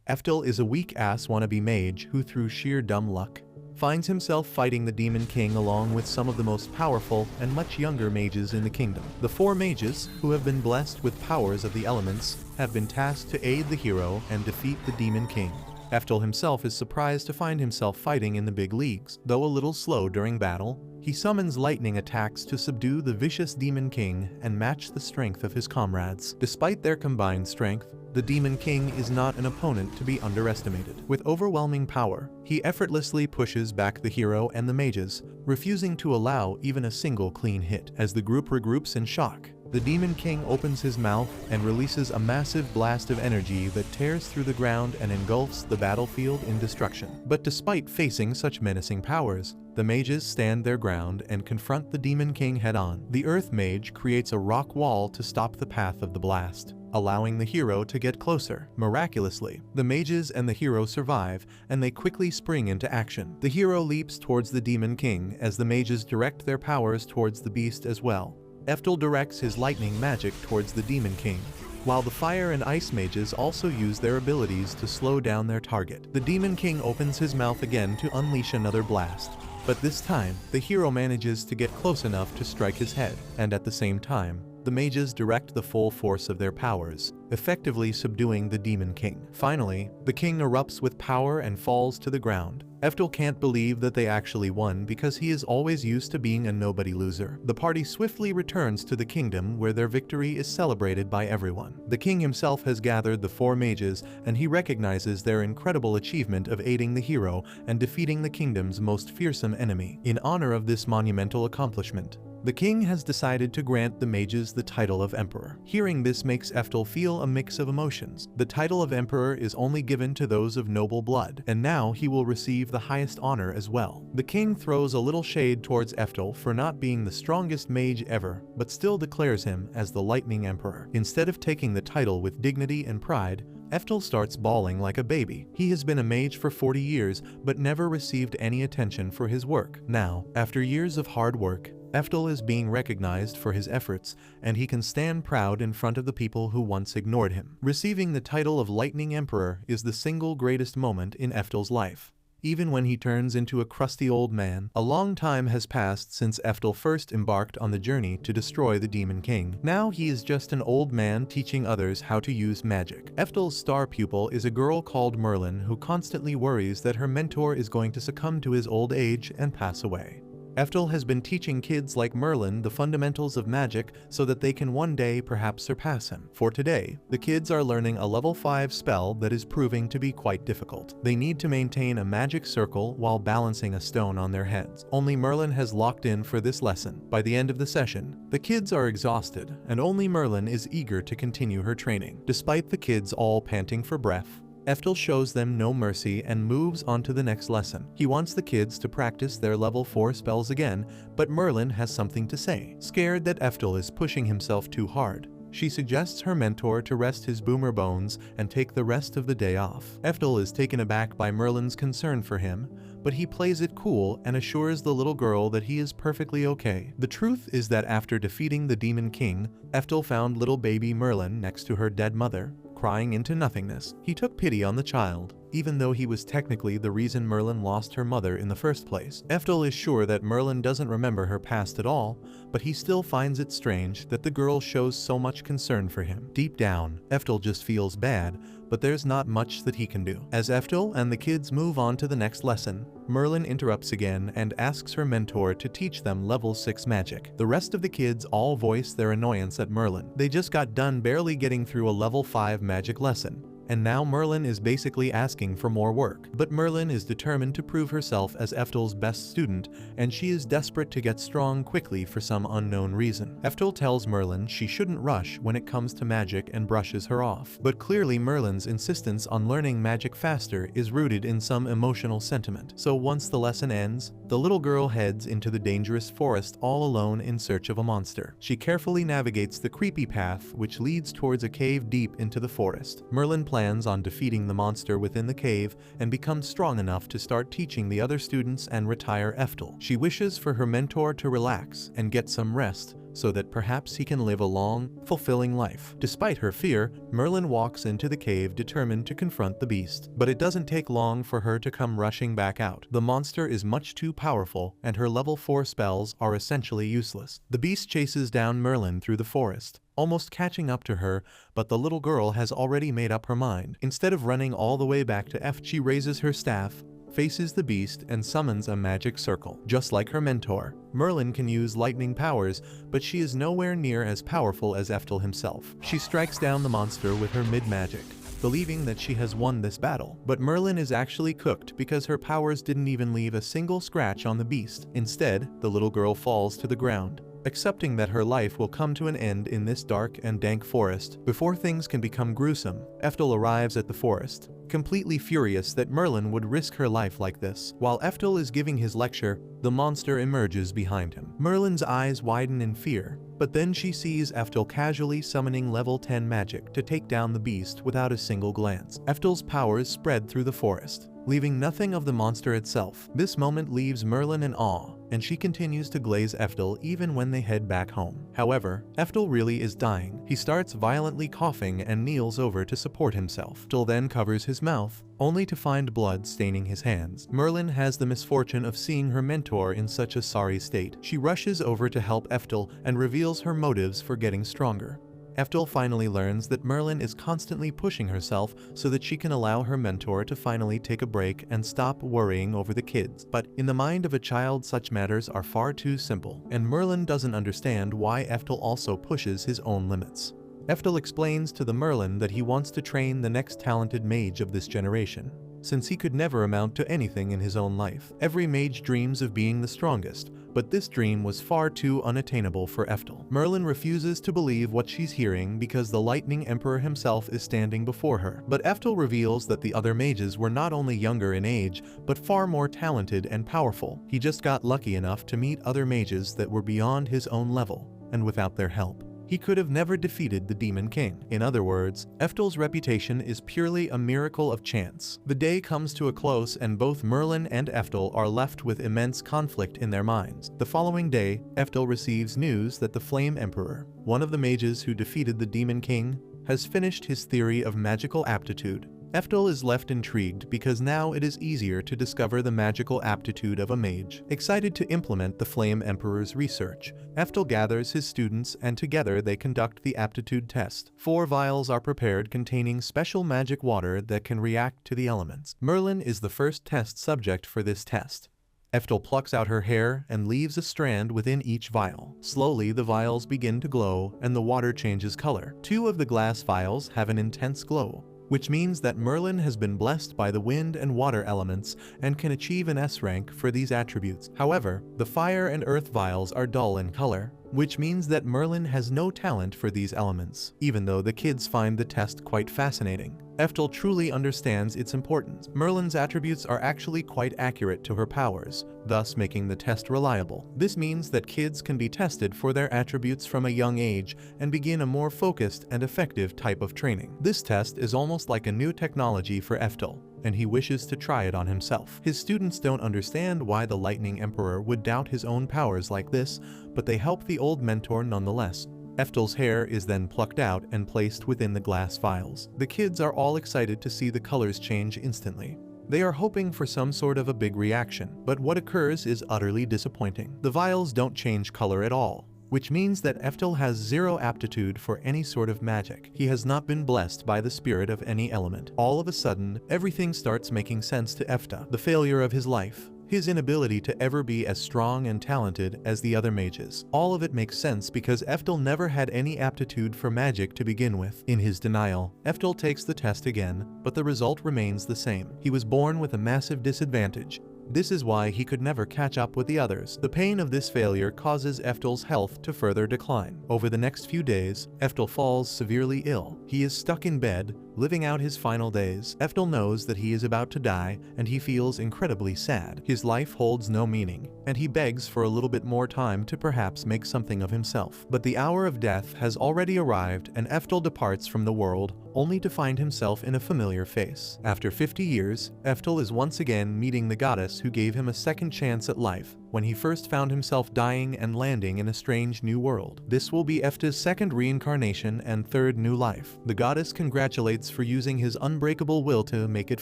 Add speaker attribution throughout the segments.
Speaker 1: Eftal is a weak-ass wannabe mage who, through sheer dumb luck, finds himself fighting the Demon King along with some of the most powerful and much younger mages in the kingdom. The 4 mages, who have been blessed with powers of the elements, have been tasked to aid the hero and defeat the Demon King. Eftal himself is surprised to find himself fighting in the big leagues. Though a little slow during battle, he summons lightning attacks to subdue the vicious Demon King and match the strength of his comrades. Despite their combined strength, the Demon King is not an opponent to be underestimated. With overwhelming power, he effortlessly pushes back the hero and the mages, refusing to allow even a single clean hit. As the group regroups in shock, the Demon King opens his mouth and releases a massive blast of energy that tears through the ground and engulfs the battlefield in destruction. But despite facing such menacing powers, the mages stand their ground and confront the Demon King head-on. The Earth Mage creates a rock wall to stop the path of the blast, allowing the hero to get closer. Miraculously, the mages and the hero survive, and they quickly spring into action. The hero leaps towards the Demon King as the mages direct their powers towards the beast as well. Eftal directs his lightning magic towards the Demon King, while the fire and ice mages also use their abilities to slow down their target. The Demon King opens his mouth again to unleash another blast, but this time, the hero manages to get close enough to strike his head, and at the same time, the mages direct the full force of their powers, effectively subduing the Demon King. Finally, the king erupts with power and falls to the ground. Eftal can't believe that they actually won because he is always used to being a nobody loser. The party swiftly returns to the kingdom where their victory is celebrated by everyone. The king himself has gathered the 4 mages and he recognizes their incredible achievement of aiding the hero and defeating the kingdom's most fearsome enemy. In honor of this monumental accomplishment, the king has decided to grant the mages the title of emperor. Hearing this makes Eftal feel a mix of emotions. The title of emperor is only given to those of noble blood, and now he will receive the highest honor as well. The king throws a little shade towards Eftal for not being the strongest mage ever, but still declares him as the Lightning Emperor. Instead of taking the title with dignity and pride, Eftal starts bawling like a baby. He has been a mage for 40 years, but never received any attention for his work. Now, after years of hard work, Eftal is being recognized for his efforts, and he can stand proud in front of the people who once ignored him. Receiving the title of Lightning Emperor is the single greatest moment in Eftal's life. Even when he turns into a crusty old man, a long time has passed since Eftal first embarked on the journey to destroy the Demon King. Now he is just an old man teaching others how to use magic. Eftal's star pupil is a girl called Merlin who constantly worries that her mentor is going to succumb to his old age and pass away. Eftal has been teaching kids like Merlin the fundamentals of magic so that they can one day perhaps surpass him. For today, the kids are learning a level 5 spell that is proving to be quite difficult. They need to maintain a magic circle while balancing a stone on their heads. Only Merlin has locked in for this lesson. By the end of the session, the kids are exhausted, and only Merlin is eager to continue her training. Despite the kids all panting for breath, Eftal shows them no mercy and moves on to the next lesson. He wants the kids to practice their level 4 spells again, but Merlin has something to say. Scared that Eftal is pushing himself too hard, she suggests her mentor to rest his boomer bones and take the rest of the day off. Eftal is taken aback by Merlin's concern for him, but he plays it cool and assures the little girl that he is perfectly okay. The truth is that after defeating the Demon King, Eftal found little baby Merlin next to her dead mother, crying into nothingness. He took pity on the child, even though he was technically the reason Merlin lost her mother in the first place. Eftal is sure that Merlin doesn't remember her past at all, but he still finds it strange that the girl shows so much concern for him. Deep down, Eftal just feels bad, but there's not much that he can do. As Eftal and the kids move on to the next lesson, Merlin interrupts again and asks her mentor to teach them level 6 magic. The rest of the kids all voice their annoyance at Merlin. They just got done barely getting through a level 5 magic lesson, and now Merlin is basically asking for more work. But Merlin is determined to prove herself as Eftal's best student, and she is desperate to get strong quickly for some unknown reason. Eftal tells Merlin she shouldn't rush when it comes to magic and brushes her off. But clearly Merlin's insistence on learning magic faster is rooted in some emotional sentiment. So once the lesson ends, the little girl heads into the dangerous forest all alone in search of a monster. She carefully navigates the creepy path which leads towards a cave deep into the forest. Merlin plans on defeating the monster within the cave and becomes strong enough to start teaching the other students and retire Eftal. She wishes for her mentor to relax and get some rest, so that perhaps he can live a long, fulfilling life. Despite her fear, Merlin walks into the cave determined to confront the beast. But it doesn't take long for her to come rushing back out. The monster is much too powerful, and her level 4 spells are essentially useless. The beast chases down Merlin through the forest, almost catching up to her, but the little girl has already made up her mind. Instead of running all the way back to Eftal, she raises her staff, faces the beast, and summons a magic circle. Just like her mentor, Merlin can use lightning powers, but she is nowhere near as powerful as Eftal himself. She strikes down the monster with her mid-magic, believing that she has won this battle. But Merlin is actually cooked because her powers didn't even leave a single scratch on the beast. Instead, the little girl falls to the ground, accepting that her life will come to an end in this dark and dank forest. Before things can become gruesome, Eftal arrives at the forest, completely furious that Merlin would risk her life like this. While Eftal is giving his lecture, the monster emerges behind him. Merlin's eyes widen in fear, but then she sees Eftal casually summoning level 10 magic to take down the beast without a single glance. Eftal's powers spread through the forest, leaving nothing of the monster itself. This moment leaves Merlin in awe, and she continues to glaze Eftal even when they head back home. However, Eftal really is dying. He starts violently coughing and kneels over to support himself. Eftal then covers his mouth, only to find blood staining his hands. Merlin has the misfortune of seeing her mentor in such a sorry state. She rushes over to help Eftal and reveals her motives for getting stronger. Eftal finally learns that Merlin is constantly pushing herself so that she can allow her mentor to finally take a break and stop worrying over the kids. But in the mind of a child, such matters are far too simple, and Merlin doesn't understand why Eftal also pushes his own limits. Eftal explains to the Merlin that he wants to train the next talented mage of this generation, since he could never amount to anything in his own life. Every mage dreams of being the strongest, but this dream was far too unattainable for Eftal. Merlin refuses to believe what she's hearing because the Lightning Emperor himself is standing before her. But Eftal reveals that the other mages were not only younger in age, but far more talented and powerful. He just got lucky enough to meet other mages that were beyond his own level, and without their help, he could have never defeated the Demon King. In other words, Eftal's reputation is purely a miracle of chance. The day comes to a close and both Merlin and Eftal are left with immense conflict in their minds. The following day, Eftal receives news that the Flame Emperor, one of the mages who defeated the Demon King, has finished his theory of magical aptitude. Eftal is left intrigued because now it is easier to discover the magical aptitude of a mage. Excited to implement the Flame Emperor's research, Eftal gathers his students and together they conduct the aptitude test. 4 vials are prepared containing special magic water that can react to the elements. Merlin is the first test subject for this test. Eftal plucks out her hair and leaves a strand within each vial. Slowly, the vials begin to glow and the water changes color. 2 of the glass vials have an intense glow, which means that Merlin has been blessed by the wind and water elements and can achieve an S rank for these attributes. However, the fire and earth vials are dull in color, which means that Merlin has no talent for these elements. Even though the kids find the test quite fascinating, Eftal truly understands its importance. Merlin's attributes are actually quite accurate to her powers, thus making the test reliable. This means that kids can be tested for their attributes from a young age and begin a more focused and effective type of training. This test is almost like a new technology for Eftal, and he wishes to try it on himself. His students don't understand why the Lightning Emperor would doubt his own powers like this, but they help the old mentor nonetheless. Eftal's hair is then plucked out and placed within the glass vials. The kids are all excited to see the colors change instantly. They are hoping for some sort of a big reaction, but what occurs is utterly disappointing. The vials don't change color at all, which means that Eftal has 0 aptitude for any sort of magic. He has not been blessed by the spirit of any element. All of a sudden, everything starts making sense to Eftal. The failure of his life, his inability to ever be as strong and talented as the other mages. All of it makes sense because Eftal never had any aptitude for magic to begin with. In his denial, Eftal takes the test again, but the result remains the same. He was born with a massive disadvantage. This is why he could never catch up with the others. The pain of this failure causes Eftal's health to further decline. Over the next few days, Eftal falls severely ill. He is stuck in bed, living out his final days. Eftal knows that he is about to die, and he feels incredibly sad. His life holds no meaning, and he begs for a little bit more time to perhaps make something of himself. But the hour of death has already arrived, and Eftal departs from the world, only to find himself in a familiar face. After 50 years, Eftal is once again meeting the goddess goddess who gave him a second chance at life when he first found himself dying and landing in a strange new world. This will be Eftal's second reincarnation and third new life. The goddess congratulates for using his unbreakable will to make it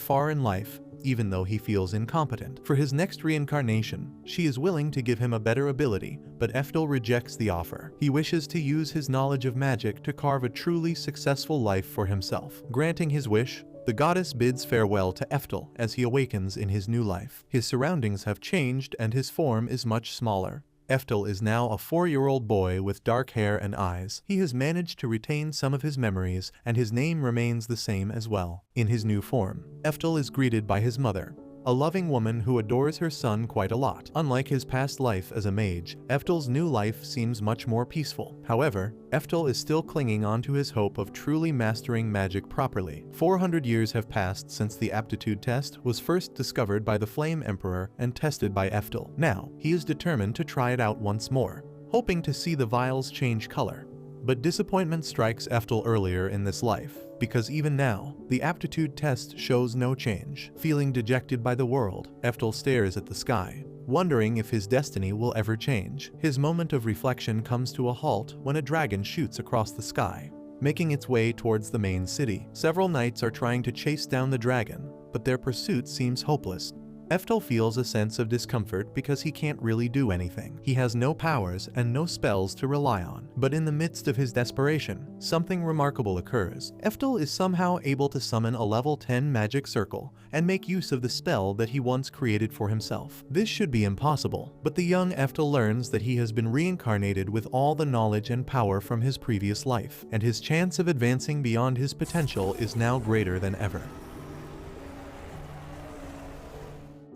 Speaker 1: far in life, even though he feels incompetent. For his next reincarnation, she is willing to give him a better ability, but Eftal rejects the offer. He wishes to use his knowledge of magic to carve a truly successful life for himself. Granting his wish, the goddess bids farewell to Eftal as he awakens in his new life. His surroundings have changed and his form is much smaller. Eftal is now a 4-year-old boy with dark hair and eyes. He has managed to retain some of his memories, and his name remains the same as well. In his new form, Eftal is greeted by his mother, a loving woman who adores her son quite a lot. Unlike his past life as a mage, Eftal's new life seems much more peaceful. However, Eftal is still clinging on to his hope of truly mastering magic properly. 400 years have passed since the aptitude test was first discovered by the Flame Emperor and tested by Eftal. Now, he is determined to try it out once more, hoping to see the vials change color. But disappointment strikes Eftal earlier in this life, because even now, the aptitude test shows no change. Feeling dejected by the world, Eftal stares at the sky, wondering if his destiny will ever change. His moment of reflection comes to a halt when a dragon shoots across the sky, making its way towards the main city. Several knights are trying to chase down the dragon, but their pursuit seems hopeless. Eftal feels a sense of discomfort because he can't really do anything. He has no powers and no spells to rely on. But in the midst of his desperation, something remarkable occurs. Eftal is somehow able to summon a level 10 magic circle and make use of the spell that he once created for himself. This should be impossible, but the young Eftal learns that he has been reincarnated with all the knowledge and power from his previous life, and his chance of advancing beyond his potential is now greater than ever.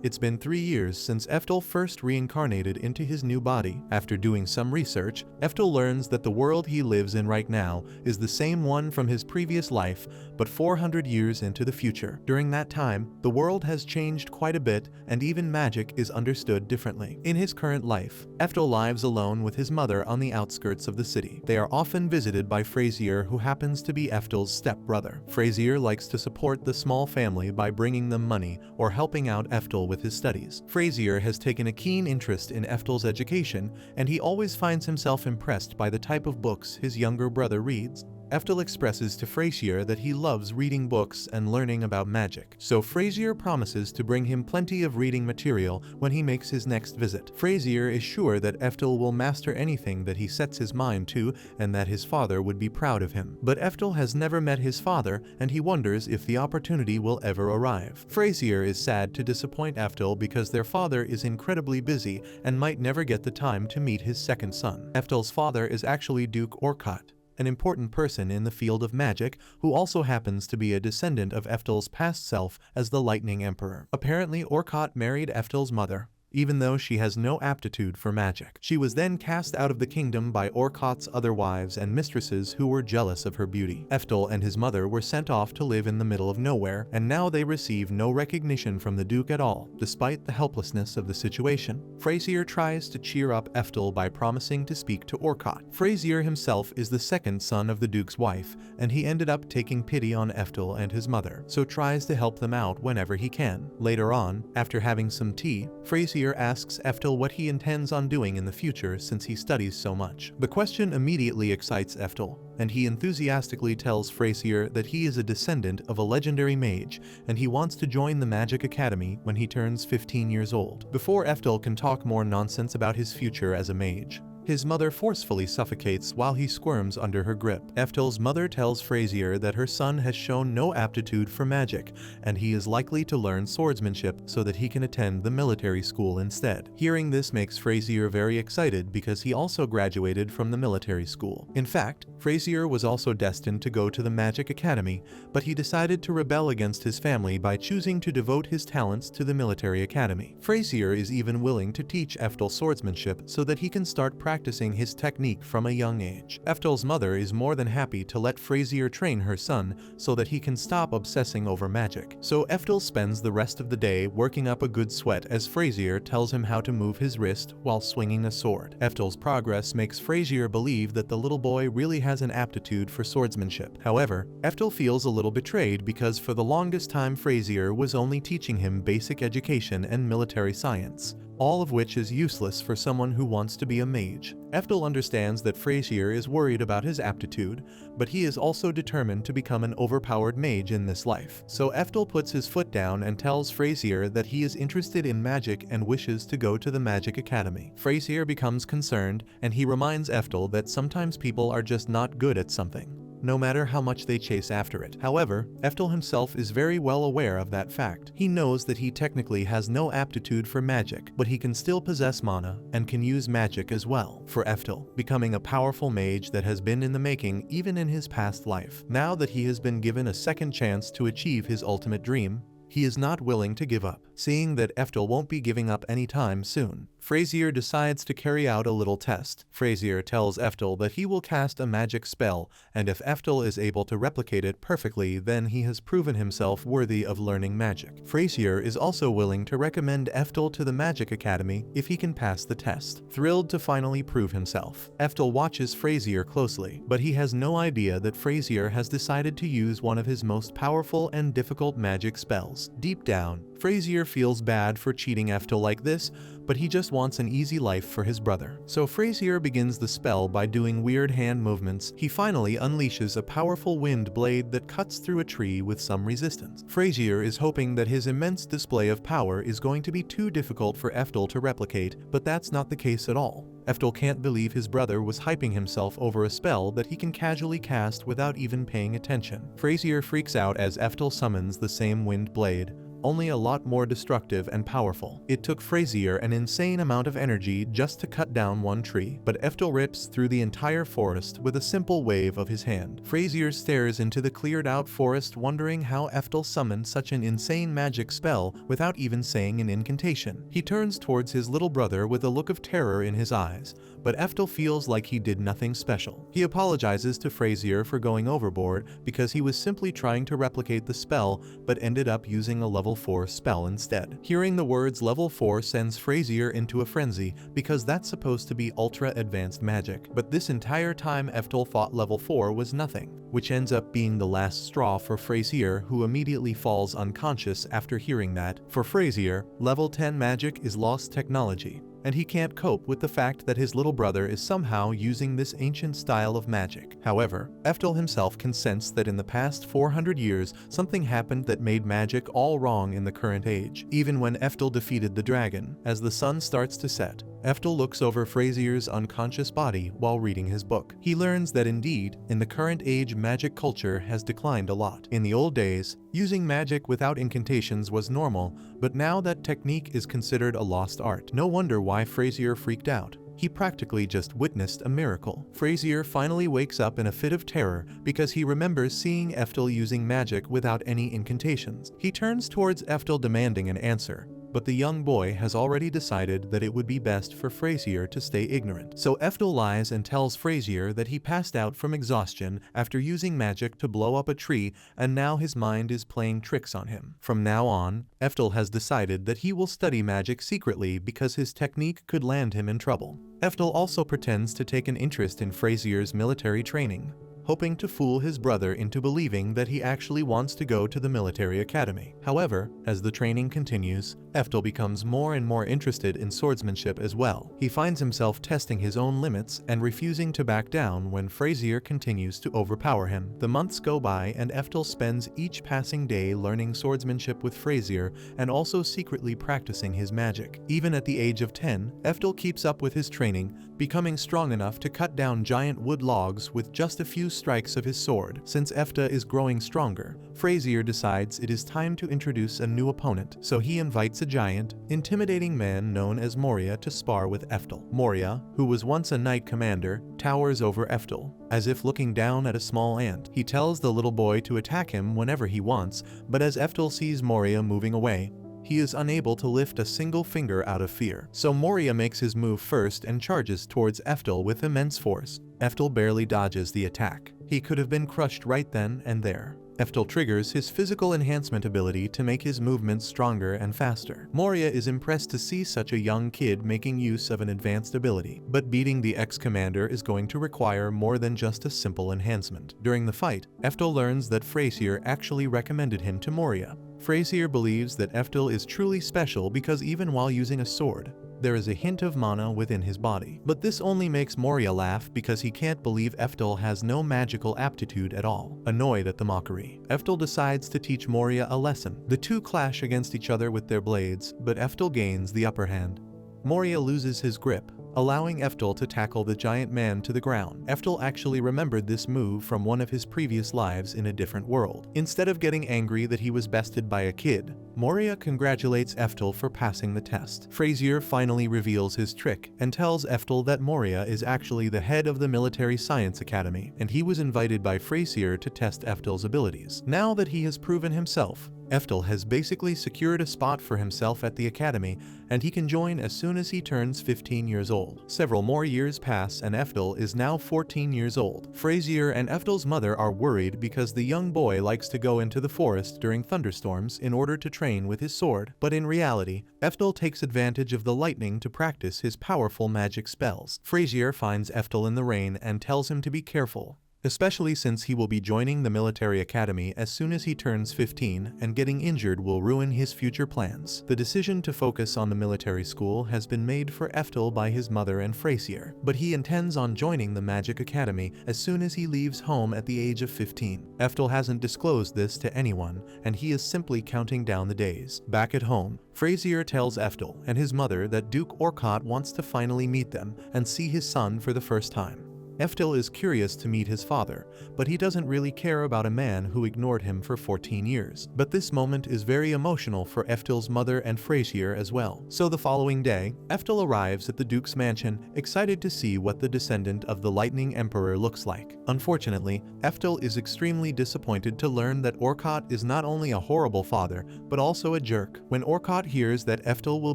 Speaker 1: It's been 3 years since Eftal first reincarnated into his new body. After doing some research, Eftal learns that the world he lives in right now is the same one from his previous life, but 400 years into the future. During that time, the world has changed quite a bit, and even magic is understood differently. In his current life, Eftal lives alone with his mother on the outskirts of the city. They are often visited by Frazier, who happens to be Eftal's stepbrother. Frazier likes to support the small family by bringing them money or helping out Eftal with his studies. Frazier has taken a keen interest in Eftal's education, and he always finds himself impressed by the type of books his younger brother reads. Eftal expresses to Frazier that he loves reading books and learning about magic, so Frazier promises to bring him plenty of reading material when he makes his next visit. Frazier is sure that Eftal will master anything that he sets his mind to and that his father would be proud of him. But Eftal has never met his father, and he wonders if the opportunity will ever arrive. Frazier is sad to disappoint Eftal because their father is incredibly busy and might never get the time to meet his second son. Eftal's father is actually Duke Orcott, an important person in the field of magic who also happens to be a descendant of Eftal's past self as the Lightning Emperor. Apparently, Orcott married Eftal's mother, even though she has no aptitude for magic. She was then cast out of the kingdom by Orcott's other wives and mistresses who were jealous of her beauty. Eftal and his mother were sent off to live in the middle of nowhere, and now they receive no recognition from the Duke at all, despite the helplessness of the situation. Frazier tries to cheer up Eftal by promising to speak to Orcott. Frazier himself is the second son of the Duke's wife, and he ended up taking pity on Eftal and his mother, so tries to help them out whenever he can. Later on, after having some tea, Frazier asks Eftal what he intends on doing in the future since he studies so much. The question immediately excites Eftal, and he enthusiastically tells Frazier that he is a descendant of a legendary mage, and he wants to join the Magic Academy when he turns 15 years old. Before Eftal can talk more nonsense about his future as a mage, his mother forcefully suffocates while he squirms under her grip. Eftal's mother tells Frazier that her son has shown no aptitude for magic, and he is likely to learn swordsmanship so that he can attend the military school instead. Hearing this makes Frazier very excited because he also graduated from the military school. In fact, Frazier was also destined to go to the Magic Academy, but he decided to rebel against his family by choosing to devote his talents to the military academy. Frazier is even willing to teach Eftal swordsmanship so that he can start practicing practicing his technique from a young age. Eftal's mother is more than happy to let Frazier train her son so that he can stop obsessing over magic. So Eftal spends the rest of the day working up a good sweat as Frazier tells him how to move his wrist while swinging a sword. Eftal's progress makes Frazier believe that the little boy really has an aptitude for swordsmanship. However, Eftal feels a little betrayed because for the longest time Frazier was only teaching him basic education and military science, all of which is useless for someone who wants to be a mage. Eftal understands that Frazier is worried about his aptitude, but he is also determined to become an overpowered mage in this life. So Eftal puts his foot down and tells Frazier that he is interested in magic and wishes to go to the Magic Academy. Frazier becomes concerned, and he reminds Eftal that sometimes people are just not good at something, no matter how much they chase after it. However, Eftal himself is very well aware of that fact. He knows that he technically has no aptitude for magic, but he can still possess mana and can use magic as well. For Eftal, becoming a powerful mage that has been in the making even in his past life. Now that he has been given a second chance to achieve his ultimate dream, he is not willing to give up. Seeing that Eftal won't be giving up anytime soon, Frazier decides to carry out a little test. Frazier tells Eftal that he will cast a magic spell, and if Eftal is able to replicate it perfectly, then he has proven himself worthy of learning magic. Frazier is also willing to recommend Eftal to the Magic Academy if he can pass the test. Thrilled to finally prove himself, Eftal watches Frazier closely, but he has no idea that Frazier has decided to use one of his most powerful and difficult magic spells. Deep down, Frazier feels bad for cheating Eftal like this, but he just wants an easy life for his brother. So Frazier begins the spell by doing weird hand movements. He finally unleashes a powerful wind blade that cuts through a tree with some resistance. Frazier is hoping that his immense display of power is going to be too difficult for Eftal to replicate, but that's not the case at all. Eftal can't believe his brother was hyping himself over a spell that he can casually cast without even paying attention. Frazier freaks out as Eftal summons the same wind blade, only a lot more destructive and powerful. It took Frazier an insane amount of energy just to cut down one tree, but Eftal rips through the entire forest with a simple wave of his hand. Frazier stares into the cleared out forest, wondering how Eftal summoned such an insane magic spell without even saying an incantation. He turns towards his little brother with a look of terror in his eyes, but Eftal feels like he did nothing special. He apologizes to Frazier for going overboard because he was simply trying to replicate the spell but ended up using a level 4 spell instead. Hearing the words level 4 sends Frazier into a frenzy because that's supposed to be ultra advanced magic, but this entire time Eftal thought level 4 was nothing, which ends up being the last straw for Frazier, who immediately falls unconscious after hearing that. For Frazier, level 10 magic is lost technology, and he can't cope with the fact that his little brother is somehow using this ancient style of magic. However, Eftal himself can sense that in the past 400 years, something happened that made magic all wrong in the current age. Even when Eftal defeated the dragon, as the sun starts to set, Eftal looks over Frazier's unconscious body while reading his book. He learns that indeed, in the current age, magic culture has declined a lot. In the old days, using magic without incantations was normal, but now that technique is considered a lost art. No wonder why Frazier freaked out. He practically just witnessed a miracle. Frazier finally wakes up in a fit of terror because he remembers seeing Eftal using magic without any incantations. He turns towards Eftal demanding an answer, but the young boy has already decided that it would be best for Frazier to stay ignorant. So Eftal lies and tells Frazier that he passed out from exhaustion after using magic to blow up a tree, and now his mind is playing tricks on him. From now on, Eftal has decided that he will study magic secretly because his technique could land him in trouble. Eftal also pretends to take an interest in Frazier's military training, hoping to fool his brother into believing that he actually wants to go to the military academy. However, as the training continues, Eftal becomes more and more interested in swordsmanship as well. He finds himself testing his own limits and refusing to back down when Frazier continues to overpower him. The months go by and Eftal spends each passing day learning swordsmanship with Frazier and also secretly practicing his magic. Even at the age of 10, Eftal keeps up with his training, becoming strong enough to cut down giant wood logs with just a few strikes of his sword. Since Eftal is growing stronger, Frazier decides it is time to introduce a new opponent, so he invites a giant, intimidating man known as Moria to spar with Eftal. Moria, who was once a knight commander, towers over Eftal, as if looking down at a small ant. He tells the little boy to attack him whenever he wants, but as Eftal sees Moria moving away, he is unable to lift a single finger out of fear. So Moria makes his move first and charges towards Eftal with immense force. Eftal barely dodges the attack. He could have been crushed right then and there. Eftal triggers his physical enhancement ability to make his movements stronger and faster. Moria is impressed to see such a young kid making use of an advanced ability, but beating the ex-commander is going to require more than just a simple enhancement. During the fight, Eftal learns that Frasier actually recommended him to Moria. Frasier believes that Eftal is truly special because even while using a sword, there is a hint of mana within his body. But this only makes Moria laugh because he can't believe Eftal has no magical aptitude at all. Annoyed at the mockery, Eftal decides to teach Moria a lesson. The two clash against each other with their blades, but Eftal gains the upper hand. Moria loses his grip, allowing Eftal to tackle the giant man to the ground. Eftal actually remembered this move from one of his previous lives in a different world. Instead of getting angry that he was bested by a kid, Moria congratulates Eftal for passing the test. Frasier finally reveals his trick and tells Eftal that Moria is actually the head of the Military Science Academy, and he was invited by Frasier to test Eftal's abilities. Now that he has proven himself, Eftal has basically secured a spot for himself at the academy, and he can join as soon as he turns 15 years old. Several more years pass and Eftal is now 14 years old. Frasier and Eftal's mother are worried because the young boy likes to go into the forest during thunderstorms in order to train with his sword, but in reality, Eftal takes advantage of the lightning to practice his powerful magic spells. Frasier finds Eftal in the rain and tells him to be careful, especially since he will be joining the military academy as soon as he turns 15, and getting injured will ruin his future plans. The decision to focus on the military school has been made for Eftal by his mother and Frasier, but he intends on joining the magic academy as soon as he leaves home at the age of 15. Eftal hasn't disclosed this to anyone, and he is simply counting down the days. Back at home, Frasier tells Eftal and his mother that Duke Orcott wants to finally meet them and see his son for the first time. Eftal is curious to meet his father, but he doesn't really care about a man who ignored him for 14 years. But this moment is very emotional for Eftal's mother and Frasier as well. So the following day, Eftal arrives at the Duke's mansion, excited to see what the descendant of the Lightning Emperor looks like. Unfortunately, Eftal is extremely disappointed to learn that Orcott is not only a horrible father, but also a jerk. When Orcott hears that Eftal will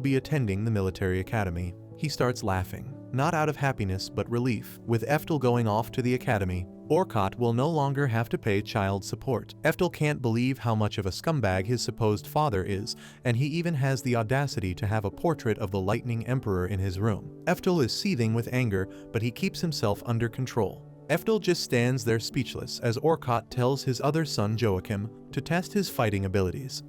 Speaker 1: be attending the military academy, he starts laughing. Not out of happiness but relief. With Eftal going off to the academy, Orcott will no longer have to pay child support. Eftal can't believe how much of a scumbag his supposed father is, and he even has the audacity to have a portrait of the Lightning Emperor in his room. Eftal is seething with anger, but he keeps himself under control. Eftal just stands there speechless as Orcott tells his other son Joachim to test his fighting abilities.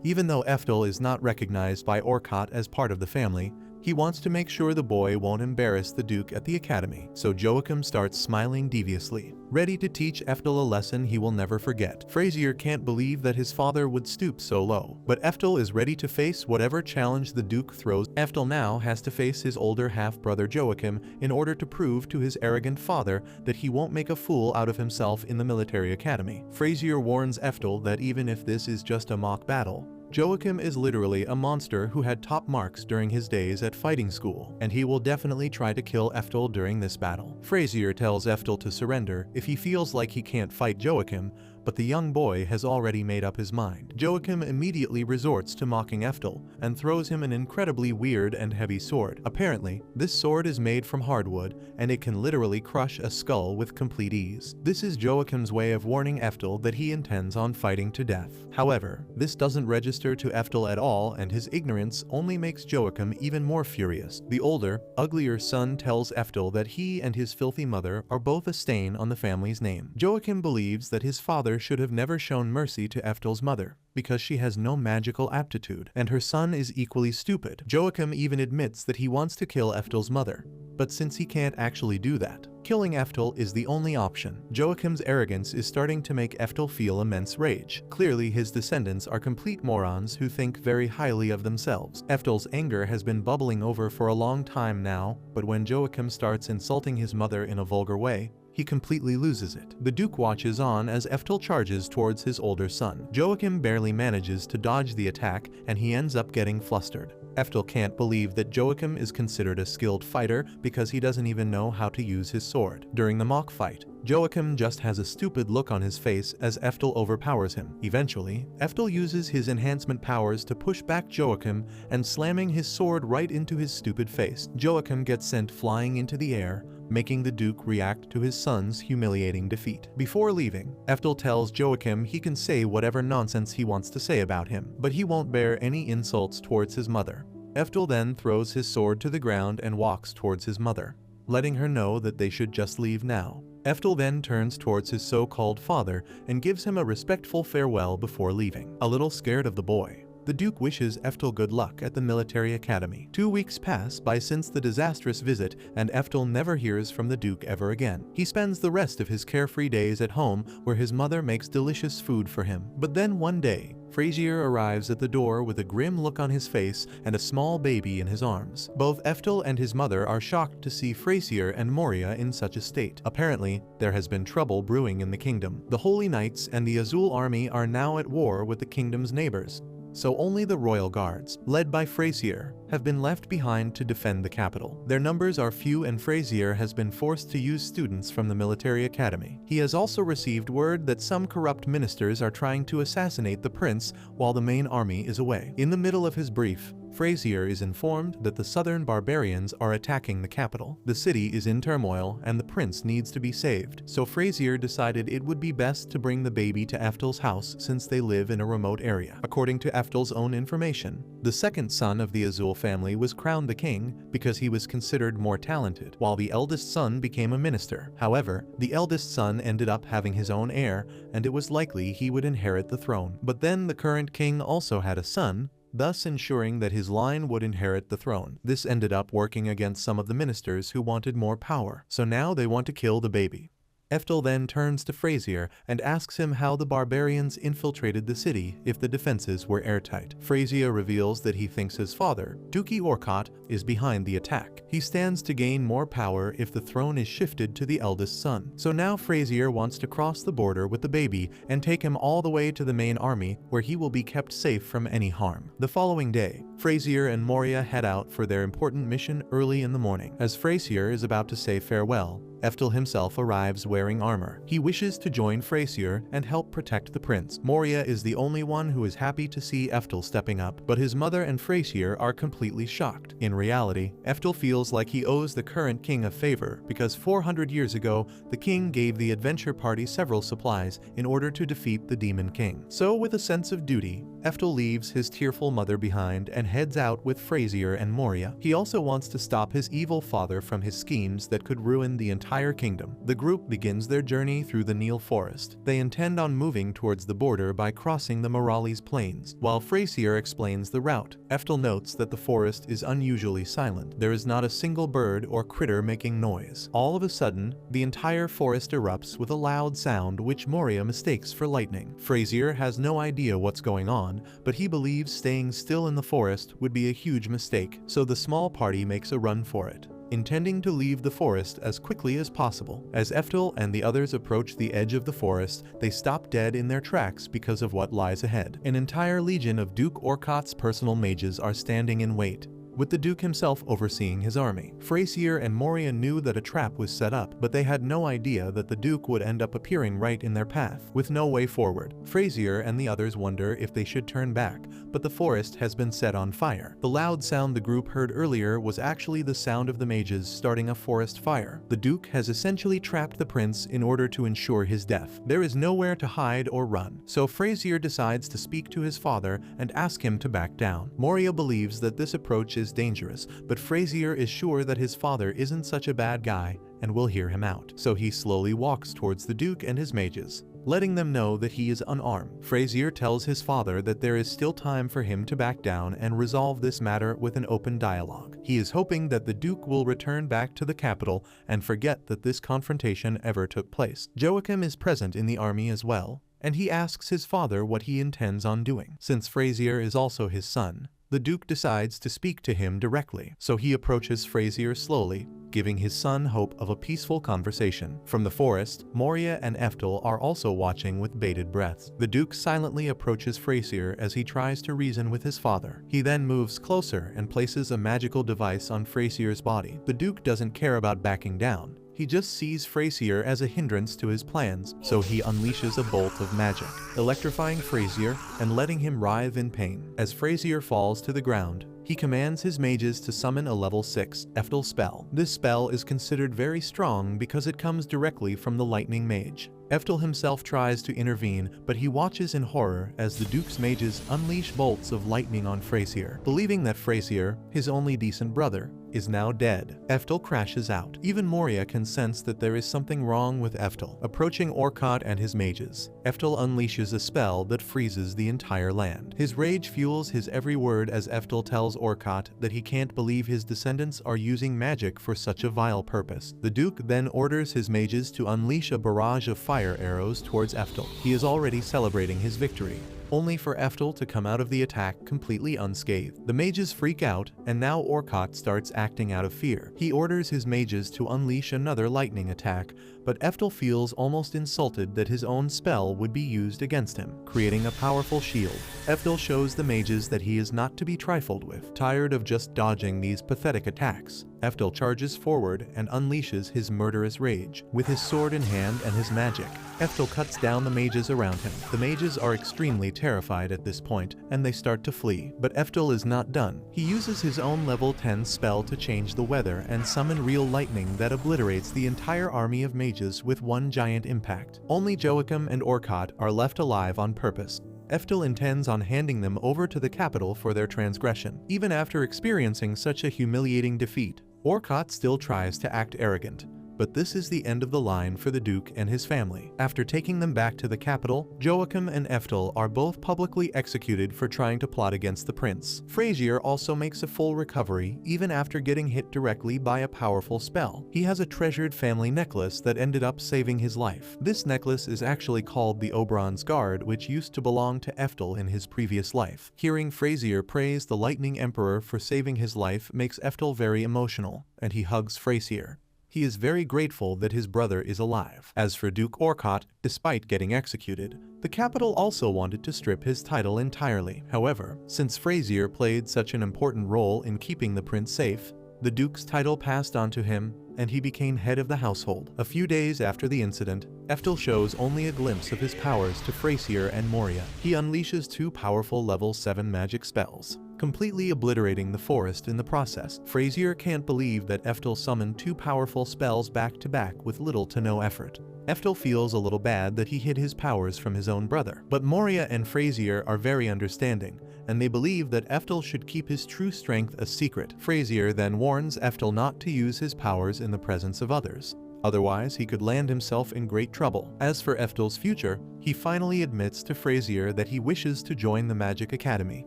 Speaker 1: Even though Eftal is not recognized by Orcott as part of the family, he wants to make sure the boy won't embarrass the Duke at the academy, so Joachim starts smiling deviously, ready to teach Eftal a lesson he will never forget. Frasier can't believe that his father would stoop so low, but Eftal is ready to face whatever challenge the Duke throws. Eftal now has to face his older half-brother Joachim in order to prove to his arrogant father that he won't make a fool out of himself in the military academy. Frasier warns Eftal that even if this is just a mock battle, Joachim is literally a monster who had top marks during his days at fighting school, and he will definitely try to kill Eftal during this battle. Frasier tells Eftal to surrender if he feels like he can't fight Joachim, but the young boy has already made up his mind. Joachim immediately resorts to mocking Eftal and throws him an incredibly weird and heavy sword. Apparently, this sword is made from hardwood, and it can literally crush a skull with complete ease. This is Joachim's way of warning Eftal that he intends on fighting to death. However, this doesn't register to Eftal at all, and his ignorance only makes Joachim even more furious. The older, uglier son tells Eftal that he and his filthy mother are both a stain on the family's name. Joachim believes that his father should have never shown mercy to Eftal's mother, because she has no magical aptitude, and her son is equally stupid. Joachim even admits that he wants to kill Eftal's mother, but since he can't actually do that, killing Eftal is the only option. Joachim's arrogance is starting to make Eftal feel immense rage. Clearly, his descendants are complete morons who think very highly of themselves. Eftal's anger has been bubbling over for a long time now, but when Joachim starts insulting his mother in a vulgar way, he completely loses it. The Duke watches on as Eftal charges towards his older son. Joachim barely manages to dodge the attack, and he ends up getting flustered. Eftal can't believe that Joachim is considered a skilled fighter because he doesn't even know how to use his sword. During the mock fight, Joachim just has a stupid look on his face as Eftal overpowers him. Eventually, Eftal uses his enhancement powers to push back Joachim and slamming his sword right into his stupid face. Joachim gets sent flying into the air, making the Duke react to his son's humiliating defeat. Before leaving, Eftal tells Joachim he can say whatever nonsense he wants to say about him, but he won't bear any insults towards his mother. Eftal then throws his sword to the ground and walks towards his mother, letting her know that they should just leave now. Eftal then turns towards his so-called father and gives him a respectful farewell before leaving. A little scared of the boy, the Duke wishes Eftal good luck at the military academy. 2 weeks pass by since the disastrous visit, and Eftal never hears from the Duke ever again. He spends the rest of his carefree days at home where his mother makes delicious food for him. But then one day, Frazier arrives at the door with a grim look on his face and a small baby in his arms. Both Eftal and his mother are shocked to see Frazier and Moria in such a state. Apparently, there has been trouble brewing in the kingdom. The Holy Knights and the Azul army are now at war with the kingdom's neighbors, so only the royal guards, led by Frazier, have been left behind to defend the capital. Their numbers are few and Frazier has been forced to use students from the military academy. He has also received word that some corrupt ministers are trying to assassinate the prince while the main army is away. In the middle of his brief, Frazier is informed that the southern barbarians are attacking the capital. The city is in turmoil and the prince needs to be saved, so Frazier decided it would be best to bring the baby to Eftal's house since they live in a remote area. According to Eftal's own information, the second son of the Azul family was crowned the king because he was considered more talented, while the eldest son became a minister. However, the eldest son ended up having his own heir, and it was likely he would inherit the throne. But then the current king also had a son, thus ensuring that his line would inherit the throne. This ended up working against some of the ministers who wanted more power, so now they want to kill the baby. Eftal then turns to Frazier and asks him how the barbarians infiltrated the city if the defenses were airtight. Frazier reveals that he thinks his father, Duke Orcott, is behind the attack. He stands to gain more power if the throne is shifted to the eldest son. So now Frazier wants to cross the border with the baby and take him all the way to the main army where he will be kept safe from any harm. The following day, Frazier and Moria head out for their important mission early in the morning. As Frazier is about to say farewell, Eftal himself arrives wearing armor. He wishes to join Frazier and help protect the prince. Moria is the only one who is happy to see Eftal stepping up, but his mother and Frazier are completely shocked. In reality, Eftal feels like he owes the current king a favor because 400 years ago, the king gave the adventure party several supplies in order to defeat the demon king. So with a sense of duty, Eftal leaves his tearful mother behind and heads out with Frazier and Moria. He also wants to stop his evil father from his schemes that could ruin the entire kingdom. The group begins their journey through the Nile forest. They intend on moving towards the border by crossing the Morales plains. While Frazier explains the route, Eftal notes that the forest is unusually silent. There is not a single bird or critter making noise. All of a sudden, the entire forest erupts with a loud sound which Moria mistakes for lightning. Frazier has no idea what's going on, but he believes staying still in the forest would be a huge mistake, so the small party makes a run for it, intending to leave the forest as quickly as possible. As Eftal and the others approach the edge of the forest, they stop dead in their tracks because of what lies ahead. An entire legion of Duke Orcott's personal mages are standing in wait, with the Duke himself overseeing his army. Frazier and Moria knew that a trap was set up, but they had no idea that the Duke would end up appearing right in their path, with no way forward. Frazier and the others wonder if they should turn back, but the forest has been set on fire. The loud sound the group heard earlier was actually the sound of the mages starting a forest fire. The Duke has essentially trapped the prince in order to ensure his death. There is nowhere to hide or run, so Frazier decides to speak to his father and ask him to back down. Moria believes that this approach is dangerous, but Frazier is sure that his father isn't such a bad guy and will hear him out. So he slowly walks towards the Duke and his mages, letting them know that he is unarmed. Frazier tells his father that there is still time for him to back down and resolve this matter with an open dialogue. He is hoping that the Duke will return back to the capital and forget that this confrontation ever took place. Joachim is present in the army as well, and he asks his father what he intends on doing. Since Frazier is also his son, the Duke decides to speak to him directly, so he approaches Frazier slowly, giving his son hope of a peaceful conversation. From the forest, Moria and Eftal are also watching with bated breaths. The Duke silently approaches Frazier as he tries to reason with his father. He then moves closer and places a magical device on Frazier's body. The Duke doesn't care about backing down. He just sees Frasier as a hindrance to his plans, so he unleashes a bolt of magic, electrifying Frasier and letting him writhe in pain. As Frasier falls to the ground, he commands his mages to summon a level 6 Eftal spell. This spell is considered very strong because it comes directly from the lightning mage. Eftal himself tries to intervene, but he watches in horror as the Duke's mages unleash bolts of lightning on Frasier. Believing that Frasier, his only decent brother, is now dead, Eftal crashes out. Even Moria can sense that there is something wrong with Eftal. Approaching Orcott and his mages, Eftal unleashes a spell that freezes the entire land. His rage fuels his every word as Eftal tells Orcott that he can't believe his descendants are using magic for such a vile purpose. The Duke then orders his mages to unleash a barrage of fire arrows towards Eftal. He is already celebrating his victory, only for Eftal to come out of the attack completely unscathed. The mages freak out, and now Orcott starts acting out of fear. He orders his mages to unleash another lightning attack, but Eftal feels almost insulted that his own spell would be used against him, creating a powerful shield. Eftal shows the mages that he is not to be trifled with. Tired of just dodging these pathetic attacks, Eftal charges forward and unleashes his murderous rage. With his sword in hand and his magic, Eftal cuts down the mages around him. The mages are extremely terrified at this point, and they start to flee. But Eftal is not done. He uses his own level 10 spell to change the weather and summon real lightning that obliterates the entire army of mages with one giant impact. Only Joachim and Orcott are left alive on purpose. Eftal intends on handing them over to the capital for their transgression. Even after experiencing such a humiliating defeat, Orcott still tries to act arrogant. But this is the end of the line for the Duke and his family. After taking them back to the capital, Joachim and Eftal are both publicly executed for trying to plot against the prince. Frasier also makes a full recovery even after getting hit directly by a powerful spell. He has a treasured family necklace that ended up saving his life. This necklace is actually called the Oberon's Guard, which used to belong to Eftal in his previous life. Hearing Frasier praise the Lightning Emperor for saving his life makes Eftal very emotional, and he hugs Frasier. He is very grateful that his brother is alive. As for Duke Orcott, despite getting executed, the capital also wanted to strip his title entirely. However, since Frasier played such an important role in keeping the prince safe, the Duke's title passed on to him, and he became head of the household. A few days after the incident, Eftal shows only a glimpse of his powers to Frasier and Moria. He unleashes 2 powerful level 7 magic spells, completely obliterating the forest in the process. Frasier can't believe that Eftal summoned 2 powerful spells back to back with little to no effort. Eftal feels a little bad that he hid his powers from his own brother, but Moria and Frasier are very understanding, and they believe that Eftal should keep his true strength a secret. Frasier then warns Eftal not to use his powers in the presence of others. Otherwise, he could land himself in great trouble. As for Eftal's future, he finally admits to Frasier that he wishes to join the Magic Academy.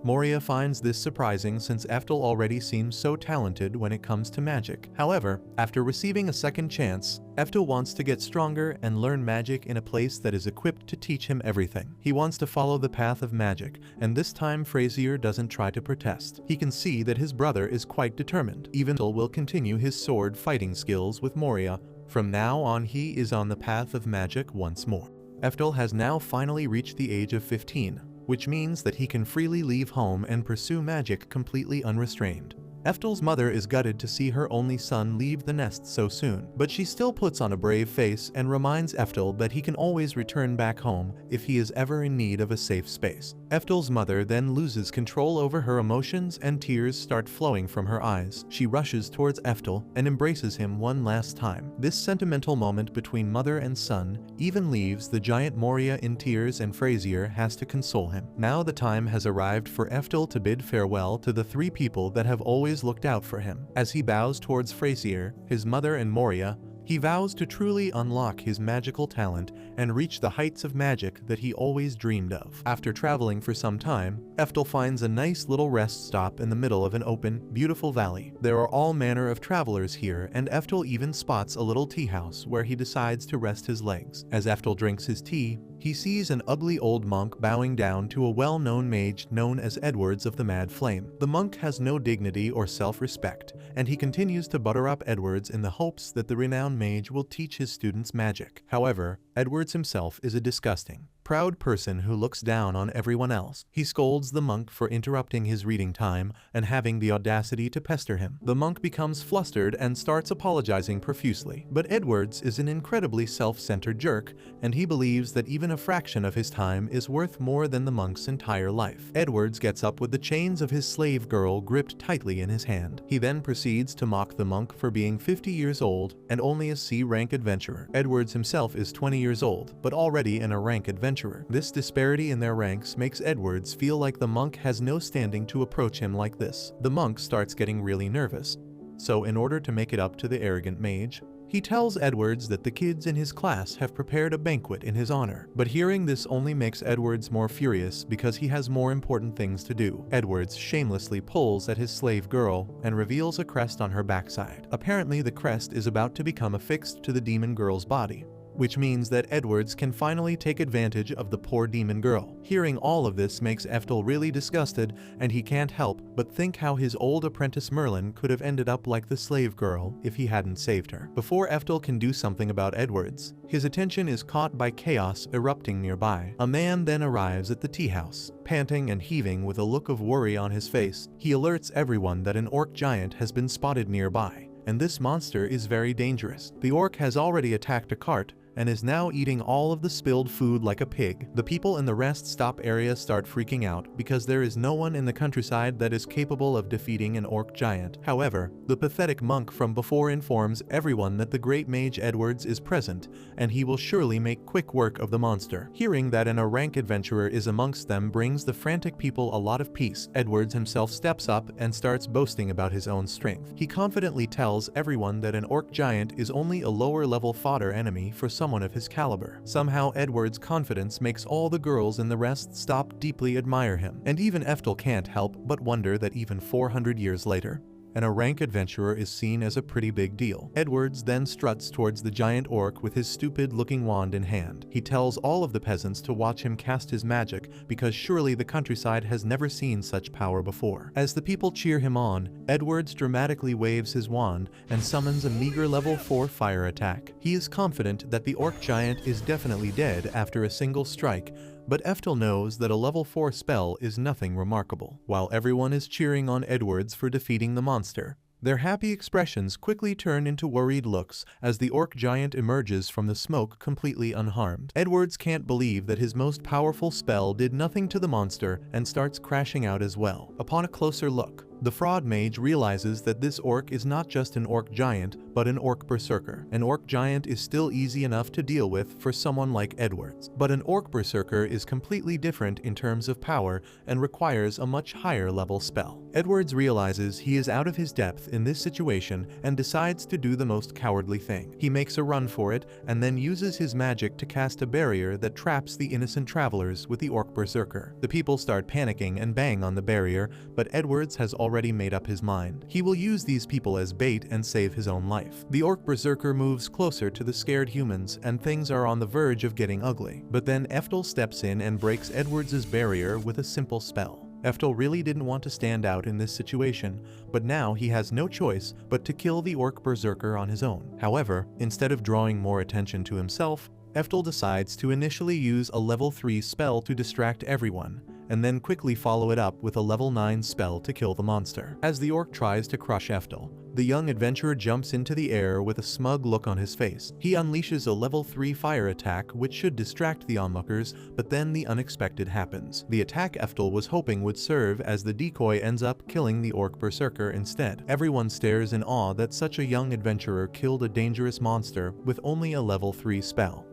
Speaker 1: Moria finds this surprising since Eftal already seems so talented when it comes to magic. However, after receiving a second chance, Eftal wants to get stronger and learn magic in a place that is equipped to teach him everything. He wants to follow the path of magic, and this time Frasier doesn't try to protest. He can see that his brother is quite determined. Even Eftal will continue his sword fighting skills with Moria. From now on, he is on the path of magic once more. Eftal has now finally reached the age of 15, which means that he can freely leave home and pursue magic completely unrestrained. Eftal's mother is gutted to see her only son leave the nest so soon, but she still puts on a brave face and reminds Eftal that he can always return back home if he is ever in need of a safe space. Eftal's mother then loses control over her emotions and tears start flowing from her eyes. She rushes towards Eftal and embraces him one last time. This sentimental moment between mother and son even leaves the giant Moria in tears, and Frasier has to console him. Now the time has arrived for Eftal to bid farewell to the 3 people that have always looked out for him. As he bows towards Frasier, his mother and Moria, he vows to truly unlock his magical talent and reach the heights of magic that he always dreamed of. After traveling for some time, Eftal finds a nice little rest stop in the middle of an open, beautiful valley. There are all manner of travelers here, and Eftal even spots a little tea house where he decides to rest his legs. As Eftal drinks his tea, he sees an ugly old monk bowing down to a well-known mage known as Edwards of the Mad Flame. The monk has no dignity or self-respect, and he continues to butter up Edwards in the hopes that the renowned mage will teach his students magic. However, Edwards himself is a disgusting, proud person who looks down on everyone else. He scolds the monk for interrupting his reading time and having the audacity to pester him. The monk becomes flustered and starts apologizing profusely. But Edwards is an incredibly self-centered jerk, and he believes that even a fraction of his time is worth more than the monk's entire life. Edwards gets up with the chains of his slave girl gripped tightly in his hand. He then proceeds to mock the monk for being 50 years old and only a C-rank adventurer. Edwards himself is 20 years old, but already an A-rank adventurer. This disparity in their ranks makes Edwards feel like the monk has no standing to approach him like this. The monk starts getting really nervous. So in order to make it up to the arrogant mage, he tells Edwards that the kids in his class have prepared a banquet in his honor. But hearing this only makes Edwards more furious because he has more important things to do. Edwards shamelessly pulls at his slave girl and reveals a crest on her backside. Apparently the crest is about to become affixed to the demon girl's body, which means that Edwards can finally take advantage of the poor demon girl. Hearing all of this makes Eftal really disgusted, and he can't help but think how his old apprentice Merlin could have ended up like the slave girl if he hadn't saved her. Before Eftal can do something about Edwards, his attention is caught by chaos erupting nearby. A man then arrives at the tea house, panting and heaving with a look of worry on his face. He alerts everyone that an orc giant has been spotted nearby, and this monster is very dangerous. The orc has already attacked a cart and is now eating all of the spilled food like a pig. The people in the rest stop area start freaking out because there is no one in the countryside that is capable of defeating an orc giant. However, the pathetic monk from before informs everyone that the great mage Edwards is present, and he will surely make quick work of the monster. Hearing that an A-rank adventurer is amongst them brings the frantic people a lot of peace. Edwards himself steps up and starts boasting about his own strength. He confidently tells everyone that an orc giant is only a lower level fodder enemy for someone of his caliber. Somehow Edward's confidence makes all the girls in the rest stop deeply admire him, and even Eftal can't help but wonder that even 400 years later, and a rank adventurer is seen as a pretty big deal. Edwards then struts towards the giant orc with his stupid-looking wand in hand. He tells all of the peasants to watch him cast his magic because surely the countryside has never seen such power before. As the people cheer him on, Edwards dramatically waves his wand and summons a meager level 4 fire attack. He is confident that the orc giant is definitely dead after a single strike, but Eftal knows that a level 4 spell is nothing remarkable. While everyone is cheering on Edwards for defeating the monster, their happy expressions quickly turn into worried looks as the orc giant emerges from the smoke completely unharmed. Edwards can't believe that his most powerful spell did nothing to the monster and starts crashing out as well. Upon a closer look, the fraud mage realizes that this orc is not just an orc giant, but an orc berserker. An orc giant is still easy enough to deal with for someone like Edwards, but an orc berserker is completely different in terms of power and requires a much higher level spell. Edwards realizes he is out of his depth in this situation and decides to do the most cowardly thing. He makes a run for it and then uses his magic to cast a barrier that traps the innocent travelers with the orc berserker. The people start panicking and bang on the barrier, but Edwards has already made up his mind. He will use these people as bait and save his own life. The orc berserker moves closer to the scared humans and things are on the verge of getting ugly. But then Eftal steps in and breaks Edwards' barrier with a simple spell. Eftal really didn't want to stand out in this situation, but now he has no choice but to kill the orc berserker on his own. However, instead of drawing more attention to himself, Eftal decides to initially use a level 3 spell to distract everyone, and then quickly follow it up with a level 9 spell to kill the monster. As the orc tries to crush Eftal, the young adventurer jumps into the air with a smug look on his face. He unleashes a level 3 fire attack which should distract the onlookers, but then the unexpected happens. The attack Eftal was hoping would serve as the decoy ends up killing the orc berserker instead. Everyone stares in awe that such a young adventurer killed a dangerous monster with only a level 3 spell.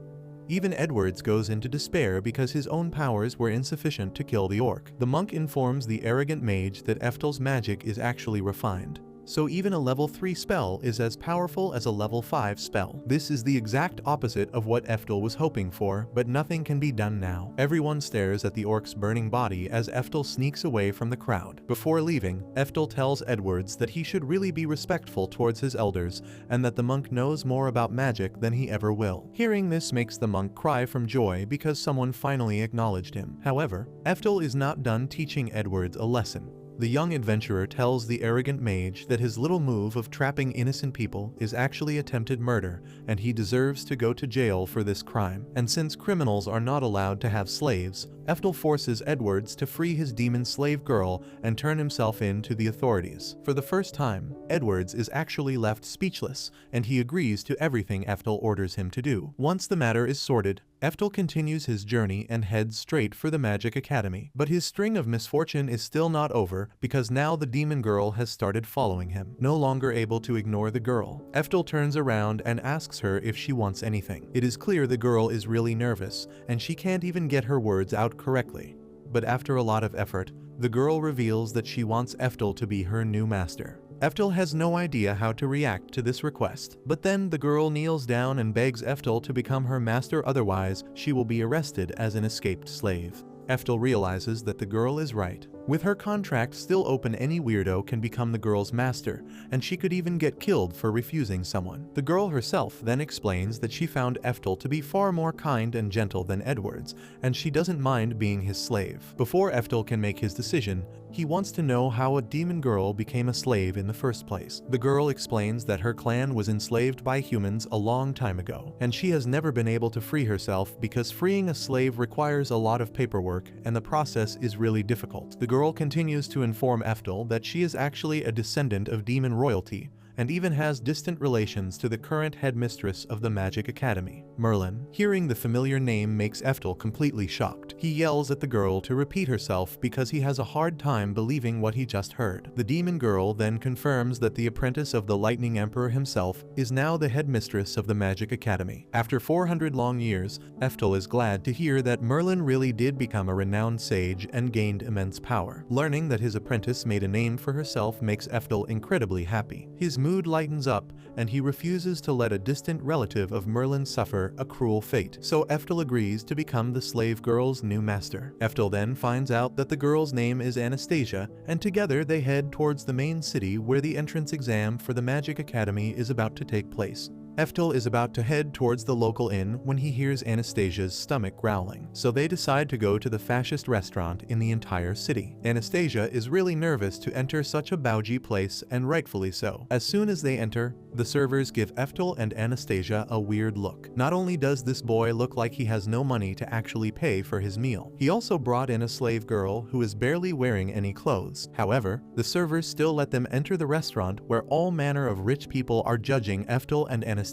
Speaker 1: Even Edwards goes into despair because his own powers were insufficient to kill the orc. The monk informs the arrogant mage that Eftal's magic is actually refined, so even a level 3 spell is as powerful as a level 5 spell. This is the exact opposite of what Eftal was hoping for, but nothing can be done now. Everyone stares at the orc's burning body as Eftal sneaks away from the crowd. Before leaving, Eftal tells Edwards that he should really be respectful towards his elders and that the monk knows more about magic than he ever will. Hearing this makes the monk cry from joy because someone finally acknowledged him. However, Eftal is not done teaching Edwards a lesson. The young adventurer tells the arrogant mage that his little move of trapping innocent people is actually attempted murder, and he deserves to go to jail for this crime. And since criminals are not allowed to have slaves, Eftal forces Edwards to free his demon slave girl and turn himself in to the authorities. For the first time, Edwards is actually left speechless, and he agrees to everything Eftal orders him to do. Once the matter is sorted, Eftal continues his journey and heads straight for the Magic Academy. But his string of misfortune is still not over, because now the demon girl has started following him. No longer able to ignore the girl, Eftal turns around and asks her if she wants anything. It is clear the girl is really nervous, and she can't even get her words out correctly. But after a lot of effort, the girl reveals that she wants Eftal to be her new master. Eftal has no idea how to react to this request, but then the girl kneels down and begs Eftal to become her master, otherwise she will be arrested as an escaped slave. Eftal realizes that the girl is right. With her contract still open, any weirdo can become the girl's master, and she could even get killed for refusing someone. The girl herself then explains that she found Eftal to be far more kind and gentle than Edwards, and she doesn't mind being his slave. Before Eftal can make his decision, he wants to know how a demon girl became a slave in the first place. The girl explains that her clan was enslaved by humans a long time ago, and she has never been able to free herself because freeing a slave requires a lot of paperwork, and the process is really difficult. The girl continues to inform Eftal that she is actually a descendant of demon royalty, and even has distant relations to the current headmistress of the Magic Academy, Merlin. Hearing the familiar name makes Eftal completely shocked. He yells at the girl to repeat herself because he has a hard time believing what he just heard. The demon girl then confirms that the apprentice of the Lightning Emperor himself is now the headmistress of the Magic Academy. After 400 long years, Eftal is glad to hear that Merlin really did become a renowned sage and gained immense power. Learning that his apprentice made a name for herself makes Eftal incredibly happy. His mood lightens up, and he refuses to let a distant relative of Merlin suffer a cruel fate. So Eftal agrees to become the slave girl's new master. Eftal then finds out that the girl's name is Anastasia, and together they head towards the main city where the entrance exam for the Magic Academy is about to take place. Eftal is about to head towards the local inn when he hears Anastasia's stomach growling, so they decide to go to the fascist restaurant in the entire city. Anastasia is really nervous to enter such a bougie place, and rightfully so. As soon as they enter, the servers give Eftal and Anastasia a weird look. Not only does this boy look like he has no money to actually pay for his meal, he also brought in a slave girl who is barely wearing any clothes. However, the servers still let them enter the restaurant where all manner of rich people are judging Eftal and Anastasia.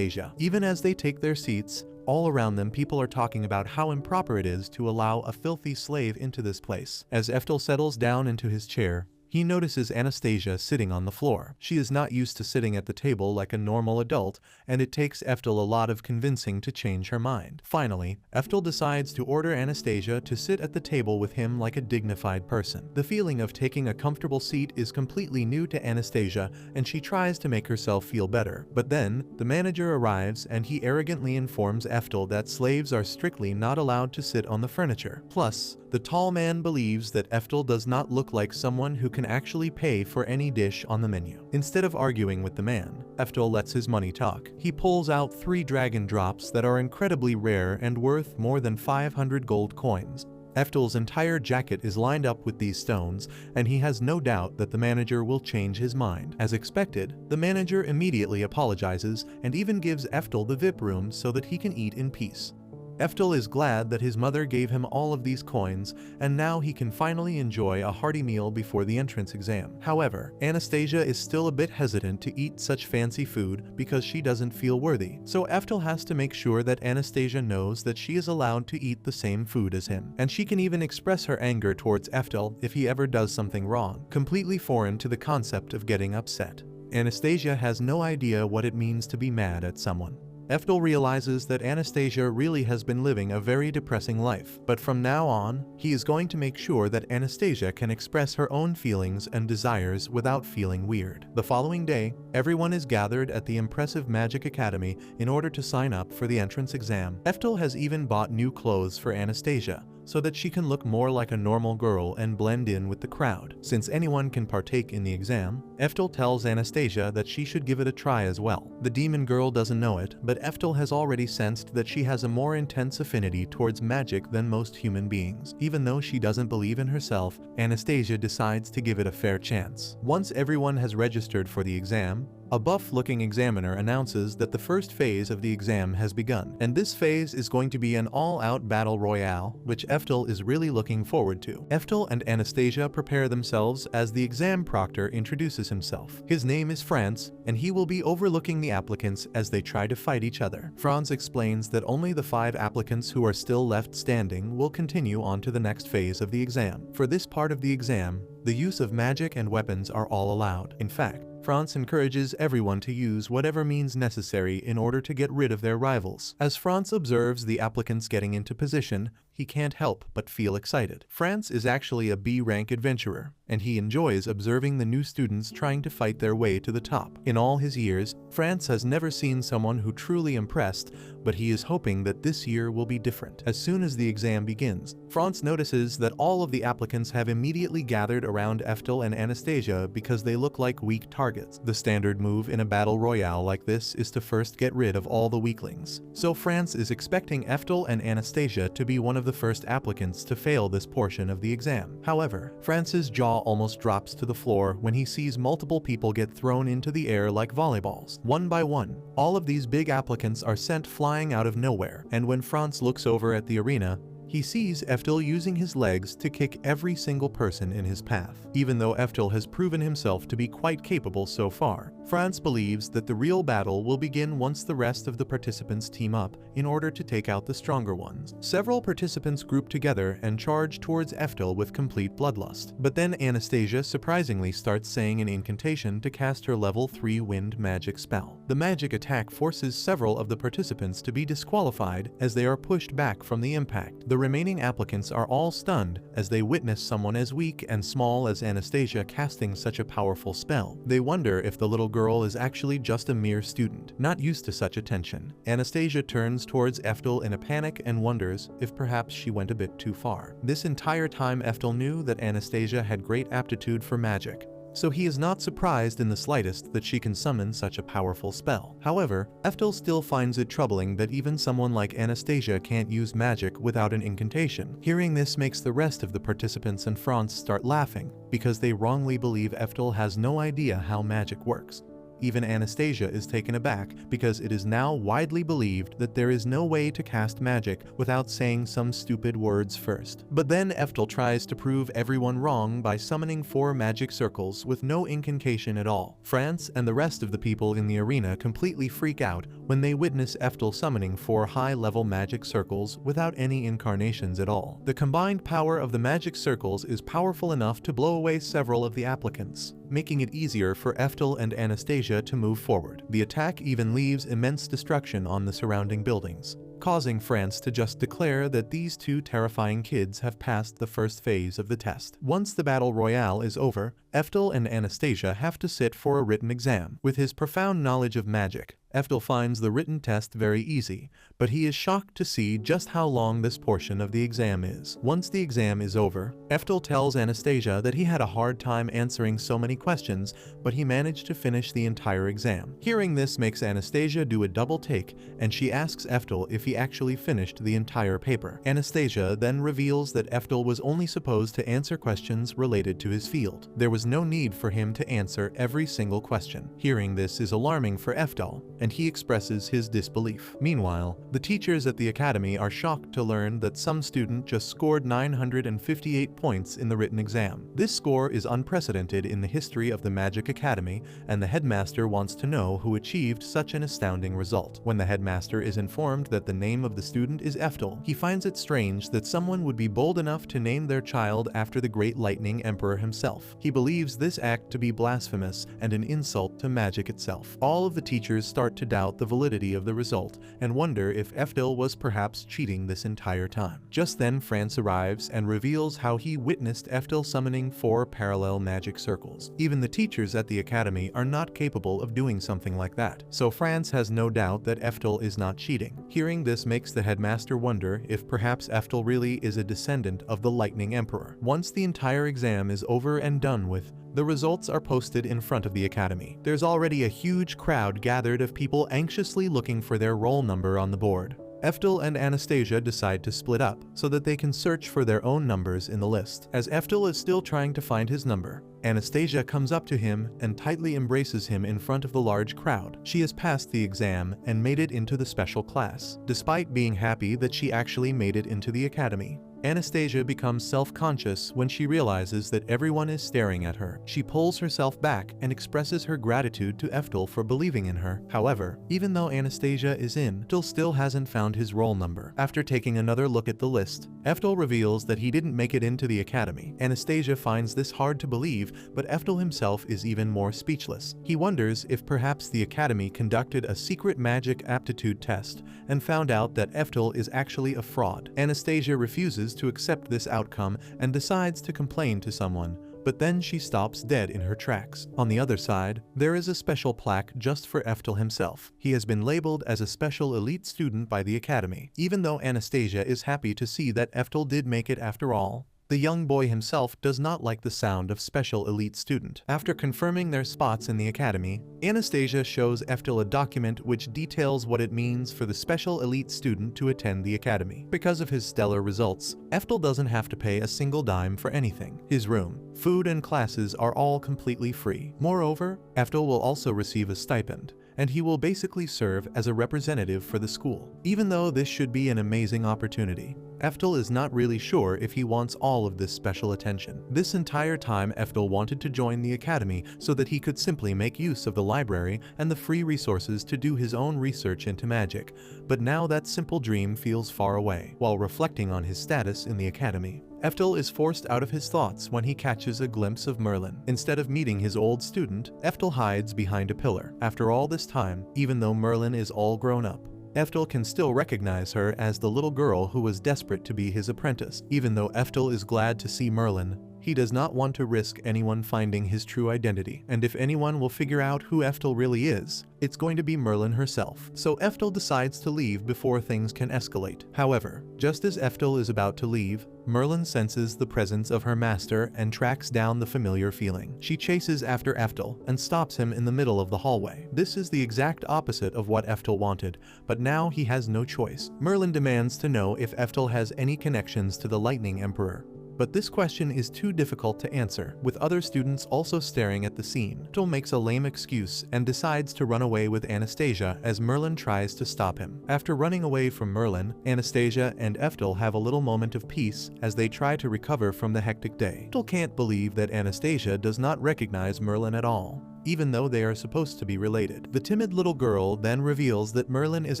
Speaker 1: Even as they take their seats, all around them people are talking about how improper it is to allow a filthy slave into this place. As Eftal settles down into his chair, he notices Anastasia sitting on the floor. She is not used to sitting at the table like a normal adult, and it takes Eftal a lot of convincing to change her mind. Finally, Eftal decides to order Anastasia to sit at the table with him like a dignified person. The feeling of taking a comfortable seat is completely new to Anastasia, and she tries to make herself feel better. But then, the manager arrives and he arrogantly informs Eftal that slaves are strictly not allowed to sit on the furniture. Plus, the tall man believes that Eftal does not look like someone who can actually pay for any dish on the menu. Instead of arguing with the man, Eftal lets his money talk. He pulls out 3 dragon drops that are incredibly rare and worth more than 500 gold coins. Eftal's entire jacket is lined up with these stones, and he has no doubt that the manager will change his mind. As expected, the manager immediately apologizes and even gives Eftal the VIP room so that he can eat in peace. Eftal is glad that his mother gave him all of these coins, and now he can finally enjoy a hearty meal before the entrance exam. However, Anastasia is still a bit hesitant to eat such fancy food because she doesn't feel worthy. So Eftal has to make sure that Anastasia knows that she is allowed to eat the same food as him, and she can even express her anger towards Eftal if he ever does something wrong, completely foreign to the concept of getting upset. Anastasia has no idea what it means to be mad at someone. Eftal realizes that Anastasia really has been living a very depressing life, but from now on, he is going to make sure that Anastasia can express her own feelings and desires without feeling weird. The following day, everyone is gathered at the impressive Magic Academy in order to sign up for the entrance exam. Eftal has even bought new clothes for Anastasia, so that she can look more like a normal girl and blend in with the crowd. Since anyone can partake in the exam, Eftal tells Anastasia that she should give it a try as well. The demon girl doesn't know it, but Eftal has already sensed that she has a more intense affinity towards magic than most human beings. Even though she doesn't believe in herself, Anastasia decides to give it a fair chance. Once everyone has registered for the exam, a buff-looking examiner announces that the first phase of the exam has begun, and this phase is going to be an all-out battle royale, which Eftal is really looking forward to. Eftal and Anastasia prepare themselves as the exam proctor introduces himself. His name is Franz, and he will be overlooking the applicants as they try to fight each other. Franz explains that only the 5 applicants who are still left standing will continue on to the next phase of the exam. For this part of the exam, the use of magic and weapons are all allowed. In fact, Franz encourages everyone to use whatever means necessary in order to get rid of their rivals. As Franz observes the applicants getting into position, he can't help but feel excited. Franz is actually a B-rank adventurer, and he enjoys observing the new students trying to fight their way to the top. In all his years, Franz has never seen someone who truly impressed, but he is hoping that this year will be different. As soon as the exam begins, Franz notices that all of the applicants have immediately gathered around Eftal and Anastasia because they look like weak targets. The standard move in a battle royale like this is to first get rid of all the weaklings. So Franz is expecting Eftal and Anastasia to be one of the first applicants to fail this portion of the exam. However, Franz's jaw almost drops to the floor when he sees multiple people get thrown into the air like volleyballs. One by one, all of these big applicants are sent flying out of nowhere, and when Franz looks over at the arena, he sees Eftal using his legs to kick every single person in his path. Even though Eftal has proven himself to be quite capable so far, Franz believes that the real battle will begin once the rest of the participants team up in order to take out the stronger ones. Several participants group together and charge towards Eftal with complete bloodlust. But then Anastasia surprisingly starts saying an incantation to cast her level 3 wind magic spell. The magic attack forces several of the participants to be disqualified as they are pushed back from the impact. The remaining applicants are all stunned as they witness someone as weak and small as Anastasia casting such a powerful spell. They wonder if the little girl is actually just a mere student, not used to such attention. Anastasia turns towards Eftal in a panic and wonders if perhaps she went a bit too far. This entire time Eftal knew that Anastasia had great aptitude for magic, so he is not surprised in the slightest that she can summon such a powerful spell. However, Eftal still finds it troubling that even someone like Anastasia can't use magic without an incantation. Hearing this makes the rest of the participants and Franz start laughing, because they wrongly believe Eftal has no idea how magic works. Even Anastasia is taken aback because it is now widely believed that there is no way to cast magic without saying some stupid words first. But then Eftal tries to prove everyone wrong by summoning 4 magic circles with no incantation at all. Franz and the rest of the people in the arena completely freak out when they witness Eftal summoning 4 high-level magic circles without any incarnations at all. The combined power of the magic circles is powerful enough to blow away several of the applicants, making it easier for Eftal and Anastasia to move forward. The attack even leaves immense destruction on the surrounding buildings, causing Franz to just declare that these 2 terrifying kids have passed the first phase of the test. Once the battle royale is over, Eftal and Anastasia have to sit for a written exam. With his profound knowledge of magic, Eftal finds the written test very easy, but he is shocked to see just how long this portion of the exam is. Once the exam is over, Eftal tells Anastasia that he had a hard time answering so many questions, but he managed to finish the entire exam. Hearing this makes Anastasia do a double take, and she asks Eftal if he actually finished the entire paper. Anastasia then reveals that Eftal was only supposed to answer questions related to his field. There was no need for him to answer every single question. Hearing this is alarming for Eftal, and he expresses his disbelief. Meanwhile, the teachers at the academy are shocked to learn that some student just scored 958 points in the written exam. This score is unprecedented in the history of the Magic Academy, and the headmaster wants to know who achieved such an astounding result. When the headmaster is informed that the name of the student is Eftal, he finds it strange that someone would be bold enough to name their child after the Great Lightning Emperor himself. He believes this act to be blasphemous and an insult to magic itself. All of the teachers start start to doubt the validity of the result and wonder if Eftal was perhaps cheating this entire time. Just then France arrives and reveals how he witnessed Eftal summoning 4 parallel magic circles. Even the teachers at the academy are not capable of doing something like that, so France has no doubt that Eftal is not cheating. Hearing this makes the headmaster wonder if perhaps Eftal really is a descendant of the Lightning Emperor. Once the entire exam is over and done with, the results are posted in front of the academy. There's already a huge crowd gathered of people anxiously looking for their roll number on the board. Eftal and Anastasia decide to split up so that they can search for their own numbers in the list. As Eftal is still trying to find his number, Anastasia comes up to him and tightly embraces him in front of the large crowd. She has passed the exam and made it into the special class, despite being happy that she actually made it into the academy. Anastasia becomes self-conscious when she realizes that everyone is staring at her. She pulls herself back and expresses her gratitude to Eftal for believing in her. However, even though Anastasia is in, Eftal still hasn't found his roll number. After taking another look at the list, Eftal reveals that he didn't make it into the academy. Anastasia finds this hard to believe, but Eftal himself is even more speechless. He wonders if perhaps the academy conducted a secret magic aptitude test and found out that Eftal is actually a fraud. Anastasia refuses to accept this outcome and decides to complain to someone, but then she stops dead in her tracks. On the other side, there is a special plaque just for Eftal himself. He has been labeled as a special elite student by the academy. Even though Anastasia is happy to see that Eftal did make it after all, the young boy himself does not like the sound of special elite student. After confirming their spots in the academy, Anastasia shows Eftal a document which details what it means for the special elite student to attend the academy. Because of his stellar results, Eftal doesn't have to pay a single dime for anything. His room, food and classes are all completely free. Moreover, Eftal will also receive a stipend, and he will basically serve as a representative for the school. Even though this should be an amazing opportunity, Eftal is not really sure if he wants all of this special attention. This entire time Eftal wanted to join the academy so that he could simply make use of the library and the free resources to do his own research into magic, but now that simple dream feels far away. While reflecting on his status in the academy, Eftal is forced out of his thoughts when he catches a glimpse of Merlin. Instead of meeting his old student, Eftal hides behind a pillar. After all this time, even though Merlin is all grown up, Eftal can still recognize her as the little girl who was desperate to be his apprentice. Even though Eftal is glad to see Merlin, he does not want to risk anyone finding his true identity. And if anyone will figure out who Eftal really is, it's going to be Merlin herself. So Eftal decides to leave before things can escalate. However, just as Eftal is about to leave, Merlin senses the presence of her master and tracks down the familiar feeling. She chases after Eftal and stops him in the middle of the hallway. This is the exact opposite of what Eftal wanted, but now he has no choice. Merlin demands to know if Eftal has any connections to the Lightning Emperor. But this question is too difficult to answer, with other students also staring at the scene. Eftal makes a lame excuse and decides to run away with Anastasia as Merlin tries to stop him. After running away from Merlin, Anastasia and Eftal have a little moment of peace as they try to recover from the hectic day. Eftal can't believe that Anastasia does not recognize Merlin at all, even though they are supposed to be related. The timid little girl then reveals that Merlin is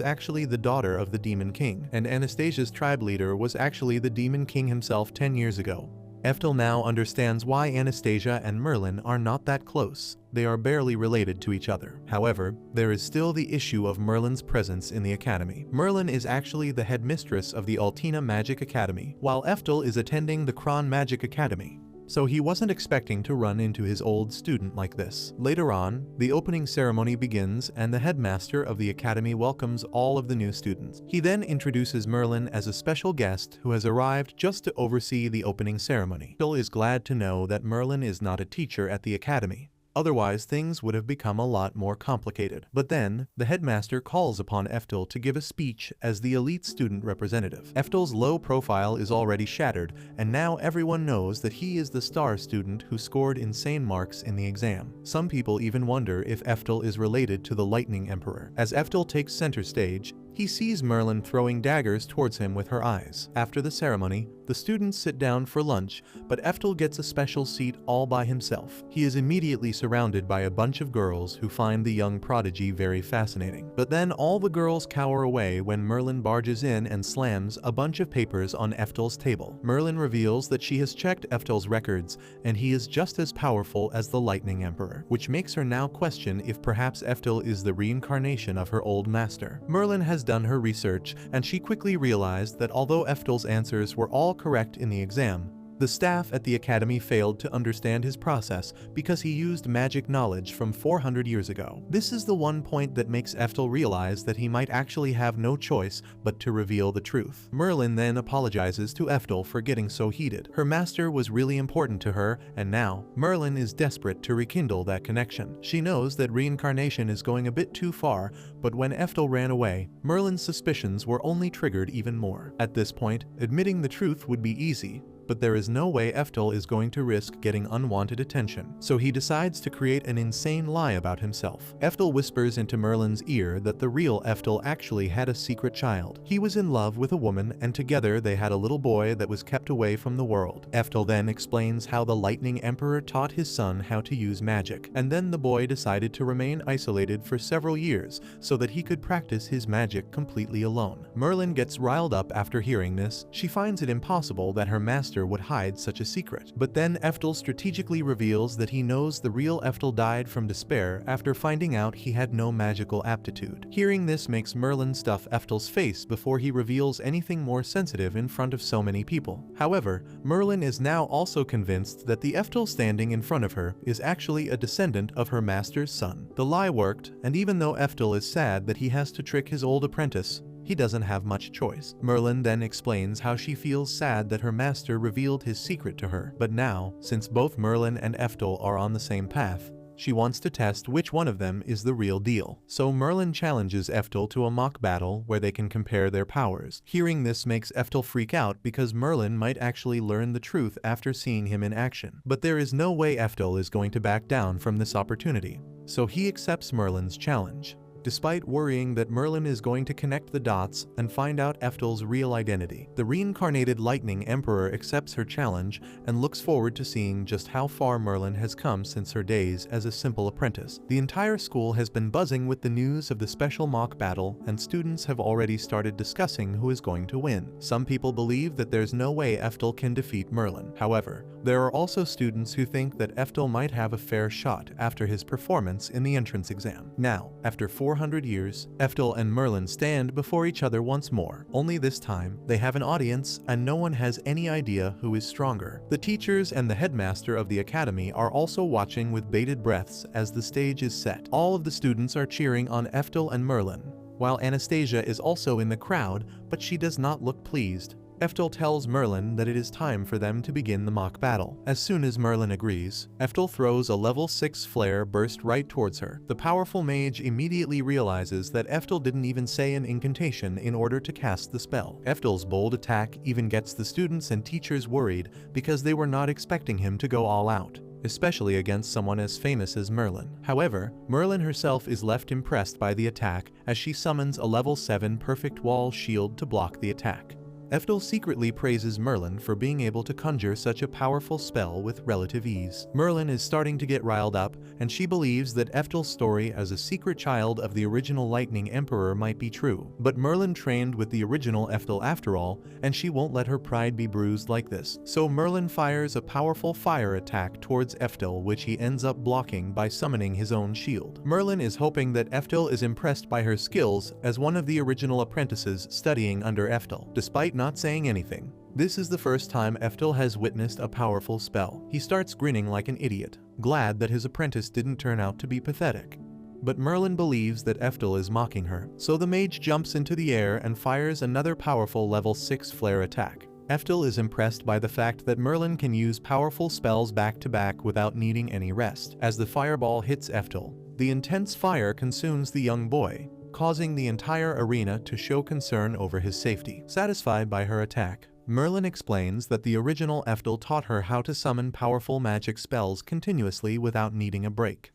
Speaker 1: actually the daughter of the Demon King, and Anastasia's tribe leader was actually the Demon King himself 10 years ago. Eftal now understands why Anastasia and Merlin are not that close. They are barely related to each other. However, there is still the issue of Merlin's presence in the academy. Merlin is actually the headmistress of the Altina Magic Academy, while Eftal is attending the Kron Magic Academy. So he wasn't expecting to run into his old student like this. Later on, the opening ceremony begins and the headmaster of the academy welcomes all of the new students. He then introduces Merlin as a special guest who has arrived just to oversee the opening ceremony. Eftal is glad to know that Merlin is not a teacher at the academy. Otherwise, things would have become a lot more complicated. But then, the headmaster calls upon Eftal to give a speech as the elite student representative. Eftal's low profile is already shattered, and now everyone knows that he is the star student who scored insane marks in the exam. Some people even wonder if Eftal is related to the Lightning Emperor. As Eftal takes center stage, He sees Merlin throwing daggers towards him with her eyes. After the ceremony, the students sit down for lunch, but Eftal gets a special seat all by himself. He is immediately surrounded by a bunch of girls who find the young prodigy very fascinating. But then all the girls cower away when Merlin barges in and slams a bunch of papers on Eftal's table. Merlin reveals that she has checked Eftal's records, and he is just as powerful as the Lightning Emperor, which makes her now question if perhaps Eftal is the reincarnation of her old master. Merlin has done her research, and she quickly realized that although Eftal's answers were all correct in the exam, the staff at the academy failed to understand his process because he used magic knowledge from 400 years ago. This is the one point that makes Eftal realize that he might actually have no choice but to reveal the truth. Merlin then apologizes to Eftal for getting so heated. Her master was really important to her, and now Merlin is desperate to rekindle that connection. She knows that reincarnation is going a bit too far, but when Eftal ran away, Merlin's suspicions were only triggered even more. At this point, admitting the truth would be easy, but there is no way Eftal is going to risk getting unwanted attention, so he decides to create an insane lie about himself. Eftal whispers into Merlin's ear that the real Eftal actually had a secret child. He was in love with a woman, and together they had a little boy that was kept away from the world. Eftal then explains how the Lightning Emperor taught his son how to use magic, and then the boy decided to remain isolated for several years so that he could practice his magic completely alone. Merlin gets riled up after hearing this. She finds it impossible that her master would hide such a secret. But then Eftal strategically reveals that he knows the real Eftal died from despair after finding out he had no magical aptitude. Hearing this makes Merlin stuff Eftal's face before he reveals anything more sensitive in front of so many people. However, Merlin is now also convinced that the Eftal standing in front of her is actually a descendant of her master's son. The lie worked, and even though Eftal is sad that he has to trick his old apprentice, he doesn't have much choice. Merlin then explains how she feels sad that her master revealed his secret to her, but now, since both Merlin and Eftal are on the same path, she wants to test which one of them is the real deal. So Merlin challenges Eftal to a mock battle where they can compare their powers. Hearing this makes Eftal freak out because Merlin might actually learn the truth after seeing him in action. But there is no way Eftal is going to back down from this opportunity, so he accepts Merlin's challenge, despite worrying that Merlin is going to connect the dots and find out Eftal's real identity. The reincarnated Lightning Emperor accepts her challenge and looks forward to seeing just how far Merlin has come since her days as a simple apprentice. The entire school has been buzzing with the news of the special mock battle, and students have already started discussing who is going to win. Some people believe that there's no way Eftal can defeat Merlin. However, there are also students who think that Eftal might have a fair shot after his performance in the entrance exam. Now, after 400 years, Eftal and Merlin stand before each other once more. Only this time, they have an audience, and no one has any idea who is stronger. The teachers and the headmaster of the academy are also watching with bated breaths as the stage is set. All of the students are cheering on Eftal and Merlin, while Anastasia is also in the crowd, but she does not look pleased. Eftal tells Merlin that it is time for them to begin the mock battle. As soon as Merlin agrees, Eftal throws a level 6 flare burst right towards her. The powerful mage immediately realizes that Eftal didn't even say an incantation in order to cast the spell. Eftal's bold attack even gets the students and teachers worried because they were not expecting him to go all out, especially against someone as famous as Merlin. However, Merlin herself is left impressed by the attack as she summons a level 7 perfect wall shield to block the attack. Eftal secretly praises Merlin for being able to conjure such a powerful spell with relative ease. Merlin is starting to get riled up, and she believes that Eftal's story as a secret child of the original Lightning Emperor might be true. But Merlin trained with the original Eftal after all, and she won't let her pride be bruised like this. So Merlin fires a powerful fire attack towards Eftal, which he ends up blocking by summoning his own shield. Merlin is hoping that Eftal is impressed by her skills as one of the original apprentices studying under Eftal. Despite not saying anything, this is the first time Eftal has witnessed a powerful spell. He starts grinning like an idiot, glad that his apprentice didn't turn out to be pathetic. But Merlin believes that Eftal is mocking her, so the mage jumps into the air and fires another powerful level 6 flare attack. Eftal is impressed by the fact that Merlin can use powerful spells back to back without needing any rest. As the fireball hits Eftal, the intense fire consumes the young boy, causing the entire arena to show concern over his safety. Satisfied by her attack, Merlin explains that the original Eftal taught her how to summon powerful magic spells continuously without needing a break.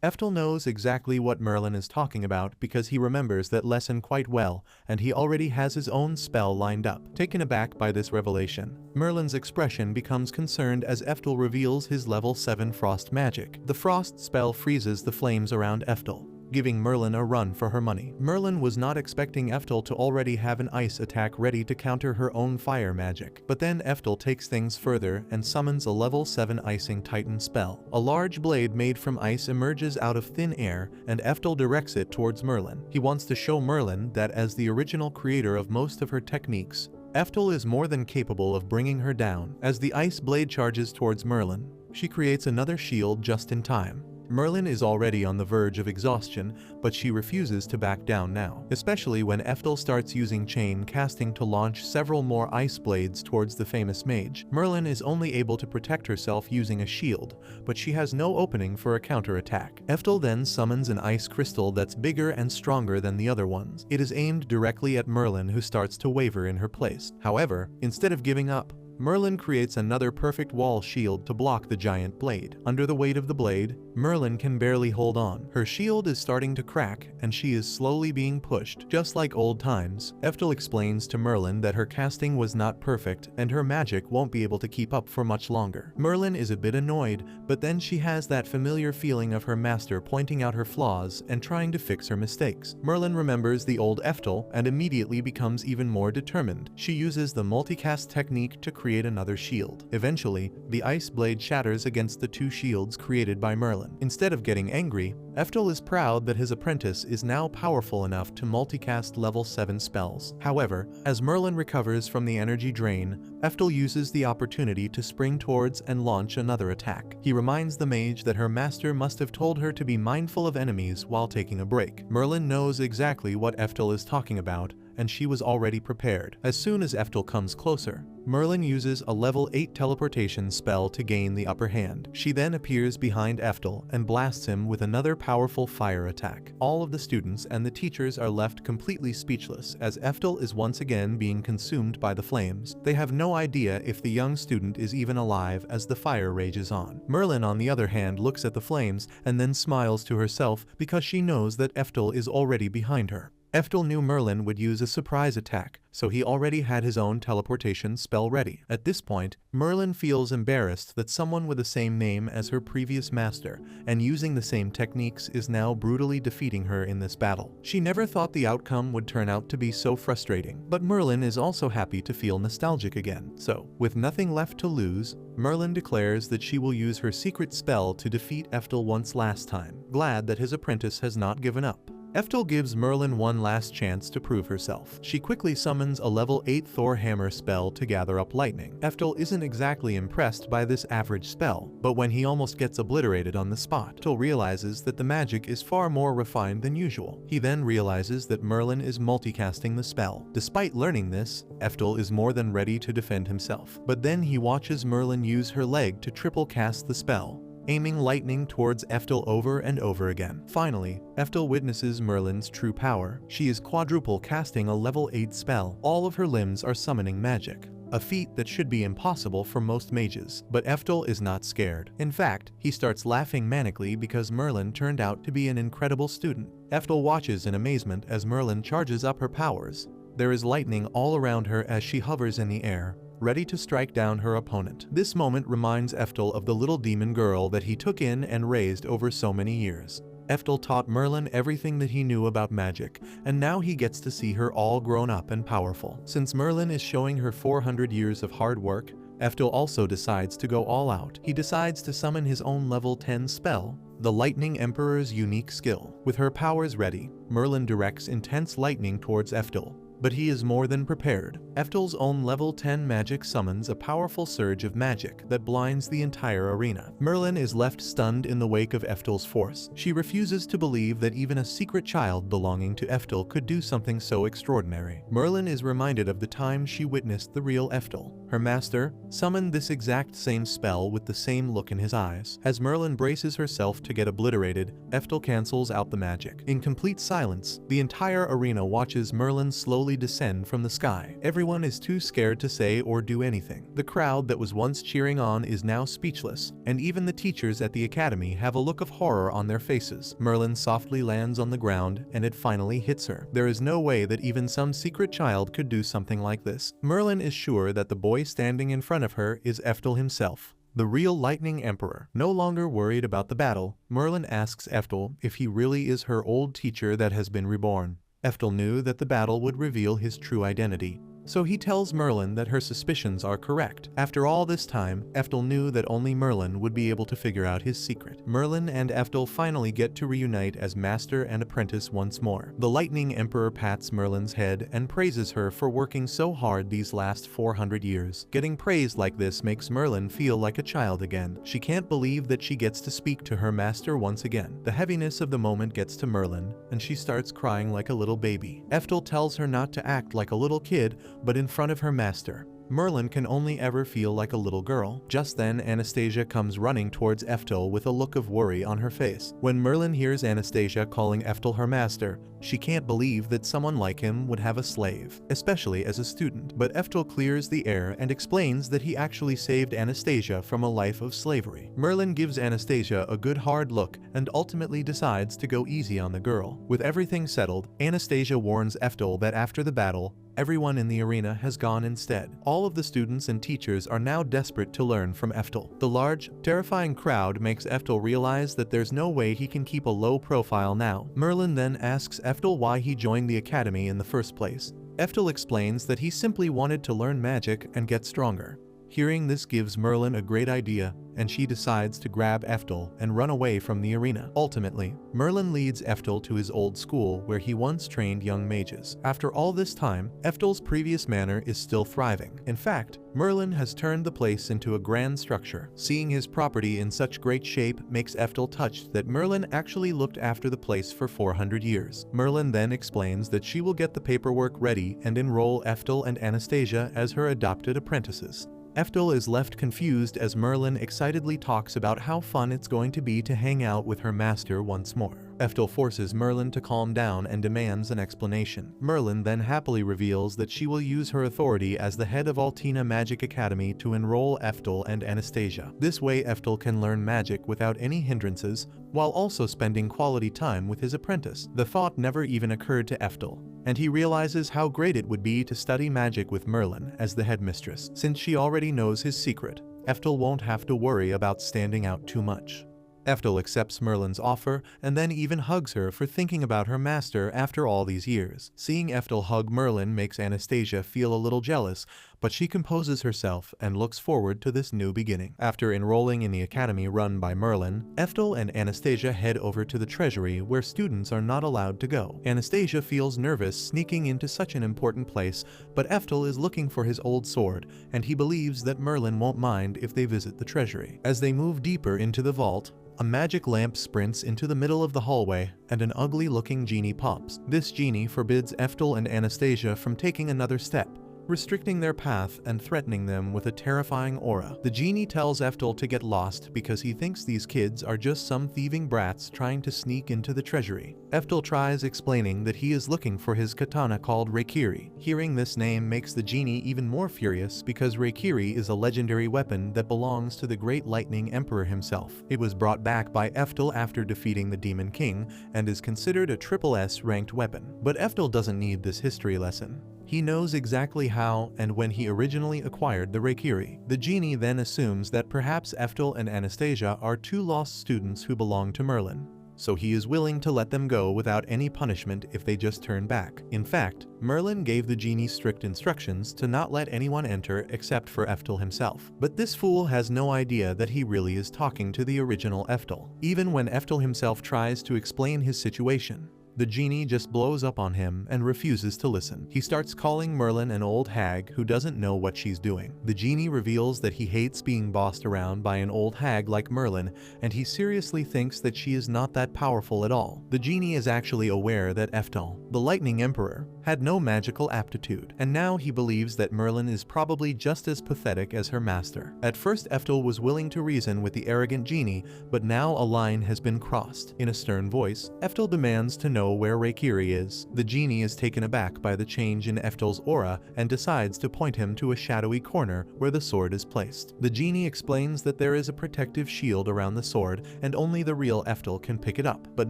Speaker 1: Eftal knows exactly what Merlin is talking about because he remembers that lesson quite well, and he already has his own spell lined up. Taken aback by this revelation, Merlin's expression becomes concerned as Eftal reveals his level 7 frost magic. The frost spell freezes the flames around Eftal, giving Merlin a run for her money. Merlin was not expecting Eftal to already have an ice attack ready to counter her own fire magic. But then Eftal takes things further and summons a level 7 icing titan spell. A large blade made from ice emerges out of thin air, and Eftal directs it towards Merlin. He wants to show Merlin that as the original creator of most of her techniques, Eftal is more than capable of bringing her down. As the ice blade charges towards Merlin, she creates another shield just in time. Merlin is already on the verge of exhaustion, but she refuses to back down now, especially when Eftal starts using chain casting to launch several more ice blades towards the famous mage. Merlin is only able to protect herself using a shield, but she has no opening for a counterattack. Eftal then summons an ice crystal that's bigger and stronger than the other ones. It is aimed directly at Merlin, who starts to waver in her place. However, instead of giving up, Merlin creates another perfect wall shield to block the giant blade. Under the weight of the blade, Merlin can barely hold on. Her shield is starting to crack, and she is slowly being pushed. Just like old times, Eftal explains to Merlin that her casting was not perfect, and her magic won't be able to keep up for much longer. Merlin is a bit annoyed, but then she has that familiar feeling of her master pointing out her flaws and trying to fix her mistakes. Merlin remembers the old Eftal and immediately becomes even more determined. She uses the multicast technique to create another shield. Eventually, the ice blade shatters against the two shields created by Merlin. Instead of getting angry, Eftal is proud that his apprentice is now powerful enough to multicast level 7 spells. However, as Merlin recovers from the energy drain, Eftal uses the opportunity to spring towards and launch another attack. He reminds the mage that her master must have told her to be mindful of enemies while taking a break. Merlin knows exactly what Eftal is talking about, and she was already prepared. As soon as Eftal comes closer, Merlin uses a level 8 teleportation spell to gain the upper hand. She then appears behind Eftal and blasts him with another powerful fire attack. All of the students and the teachers are left completely speechless as Eftal is once again being consumed by the flames. They have no idea if the young student is even alive as the fire rages on. Merlin, on the other hand, looks at the flames and then smiles to herself because she knows that Eftal is already behind her. Eftal knew Merlin would use a surprise attack, so he already had his own teleportation spell ready. At this point, Merlin feels embarrassed that someone with the same name as her previous master and using the same techniques is now brutally defeating her in this battle. She never thought the outcome would turn out to be so frustrating, but Merlin is also happy to feel nostalgic again. So, with nothing left to lose, Merlin declares that she will use her secret spell to defeat Eftal once last time, glad that his apprentice has not given up. Eftal gives Merlin one last chance to prove herself. She quickly summons a level 8 Thor hammer spell to gather up lightning. Eftal isn't exactly impressed by this average spell, but when he almost gets obliterated on the spot, Eftal realizes that the magic is far more refined than usual. He then realizes that Merlin is multicasting the spell. Despite learning this, Eftal is more than ready to defend himself. But then he watches Merlin use her leg to triple cast the spell, aiming lightning towards Eftal over and over again. Finally, Eftal witnesses Merlin's true power. She is quadruple casting a level 8 spell. All of her limbs are summoning magic, a feat that should be impossible for most mages. But Eftal is not scared. In fact, he starts laughing manically because Merlin turned out to be an incredible student. Eftal watches in amazement as Merlin charges up her powers. There is lightning all around her as she hovers in the air, ready to strike down her opponent. This moment reminds Eftal of the little demon girl that he took in and raised over so many years. Eftal taught Merlin everything that he knew about magic, and now he gets to see her all grown up and powerful. Since Merlin is showing her 400 years of hard work, Eftal also decides to go all out. He decides to summon his own level 10 spell, the Lightning Emperor's unique skill. With her powers ready, Merlin directs intense lightning towards Eftal. But he is more than prepared. Eftal's own level 10 magic summons a powerful surge of magic that blinds the entire arena. Merlin is left stunned in the wake of Eftal's force. She refuses to believe that even a secret child belonging to Eftal could do something so extraordinary. Merlin is reminded of the time she witnessed the real Eftal. Her master summoned this exact same spell with the same look in his eyes. As Merlin braces herself to get obliterated, Eftal cancels out the magic. In complete silence, the entire arena watches Merlin slowly descend from the sky. Everyone is too scared to say or do anything. The crowd that was once cheering on is now speechless, and even the teachers at the academy have a look of horror on their faces. Merlin softly lands on the ground, and it finally hits her. There is no way that even some secret child could do something like this. Merlin is sure that the boy standing in front of her is Eftal himself, the real Lightning Emperor. No longer worried about the battle, Merlin asks Eftal if he really is her old teacher that has been reborn. Eftal knew that the battle would reveal his true identity, so he tells Merlin that her suspicions are correct. After all this time, Eftal knew that only Merlin would be able to figure out his secret. Merlin and Eftal finally get to reunite as master and apprentice once more. The Lightning Emperor pats Merlin's head and praises her for working so hard these last 400 years. Getting praised like this makes Merlin feel like a child again. She can't believe that she gets to speak to her master once again. The heaviness of the moment gets to Merlin, and she starts crying like a little baby. Eftal tells her not to act like a little kid, but in front of her master. Merlin can only ever feel like a little girl. Just then, Anastasia comes running towards Eftal with a look of worry on her face. When Merlin hears Anastasia calling Eftal her master, she can't believe that someone like him would have a slave, especially as a student. But Eftal clears the air and explains that he actually saved Anastasia from a life of slavery. Merlin gives Anastasia a good hard look and ultimately decides to go easy on the girl. With everything settled, Anastasia warns Eftal that after the battle, everyone in the arena has gone instead. All of the students and teachers are now desperate to learn from Eftal. The large, terrifying crowd makes Eftal realize that there's no way he can keep a low profile now. Merlin then asks Eftal why he joined the academy in the first place. Eftal explains that he simply wanted to learn magic and get stronger. Hearing this gives Merlin a great idea, and she decides to grab Eftal and run away from the arena. Ultimately, Merlin leads Eftal to his old school where he once trained young mages. After all this time, Eftal's previous manor is still thriving. In fact, Merlin has turned the place into a grand structure. Seeing his property in such great shape makes Eftal touched that Merlin actually looked after the place for 400 years. Merlin then explains that she will get the paperwork ready and enroll Eftal and Anastasia as her adopted apprentices. Eftal is left confused as Merlin excitedly talks about how fun it's going to be to hang out with her master once more. Eftal forces Merlin to calm down and demands an explanation. Merlin then happily reveals that she will use her authority as the head of Altina Magic Academy to enroll Eftal and Anastasia. This way Eftal can learn magic without any hindrances, while also spending quality time with his apprentice. The thought never even occurred to Eftal, and he realizes how great it would be to study magic with Merlin as the headmistress. Since she already knows his secret, Eftal won't have to worry about standing out too much. Eftal accepts Merlin's offer and then even hugs her for thinking about her master after all these years. Seeing Eftal hug Merlin makes Anastasia feel a little jealous, but she composes herself and looks forward to this new beginning. After enrolling in the academy run by Merlin, Eftal and Anastasia head over to the treasury where students are not allowed to go. Anastasia feels nervous sneaking into such an important place, but Eftal is looking for his old sword, and he believes that Merlin won't mind if they visit the treasury. As they move deeper into the vault, a magic lamp sprints into the middle of the hallway, and an ugly-looking genie pops. This genie forbids Eftal and Anastasia from taking another step, restricting their path and threatening them with a terrifying aura. The genie tells Eftal to get lost because he thinks these kids are just some thieving brats trying to sneak into the treasury. Eftal tries explaining that he is looking for his katana called Reikiri. Hearing this name makes the genie even more furious because Reikiri is a legendary weapon that belongs to the great Lightning Emperor himself. It was brought back by Eftal after defeating the Demon King and is considered a SSS ranked weapon. But Eftal doesn't need this history lesson. He knows exactly how and when he originally acquired the Reikiri. The genie then assumes that perhaps Eftal and Anastasia are two lost students who belong to Merlin, so he is willing to let them go without any punishment if they just turn back. In fact, Merlin gave the genie strict instructions to not let anyone enter except for Eftal himself. But this fool has no idea that he really is talking to the original Eftal. Even when Eftal himself tries to explain his situation, the genie just blows up on him and refuses to listen. He starts calling Merlin an old hag who doesn't know what she's doing. The genie reveals that he hates being bossed around by an old hag like Merlin, and he seriously thinks that she is not that powerful at all. The genie is actually aware that Eftal, the Lightning Emperor, had no magical aptitude, and now he believes that Merlin is probably just as pathetic as her master. At first Eftal was willing to reason with the arrogant genie, but now a line has been crossed. In a stern voice, Eftal demands to know where Reincarnated is. The genie is taken aback by the change in Eftal's aura and decides to point him to a shadowy corner where the sword is placed. The genie explains that there is a protective shield around the sword and only the real Eftal can pick it up, but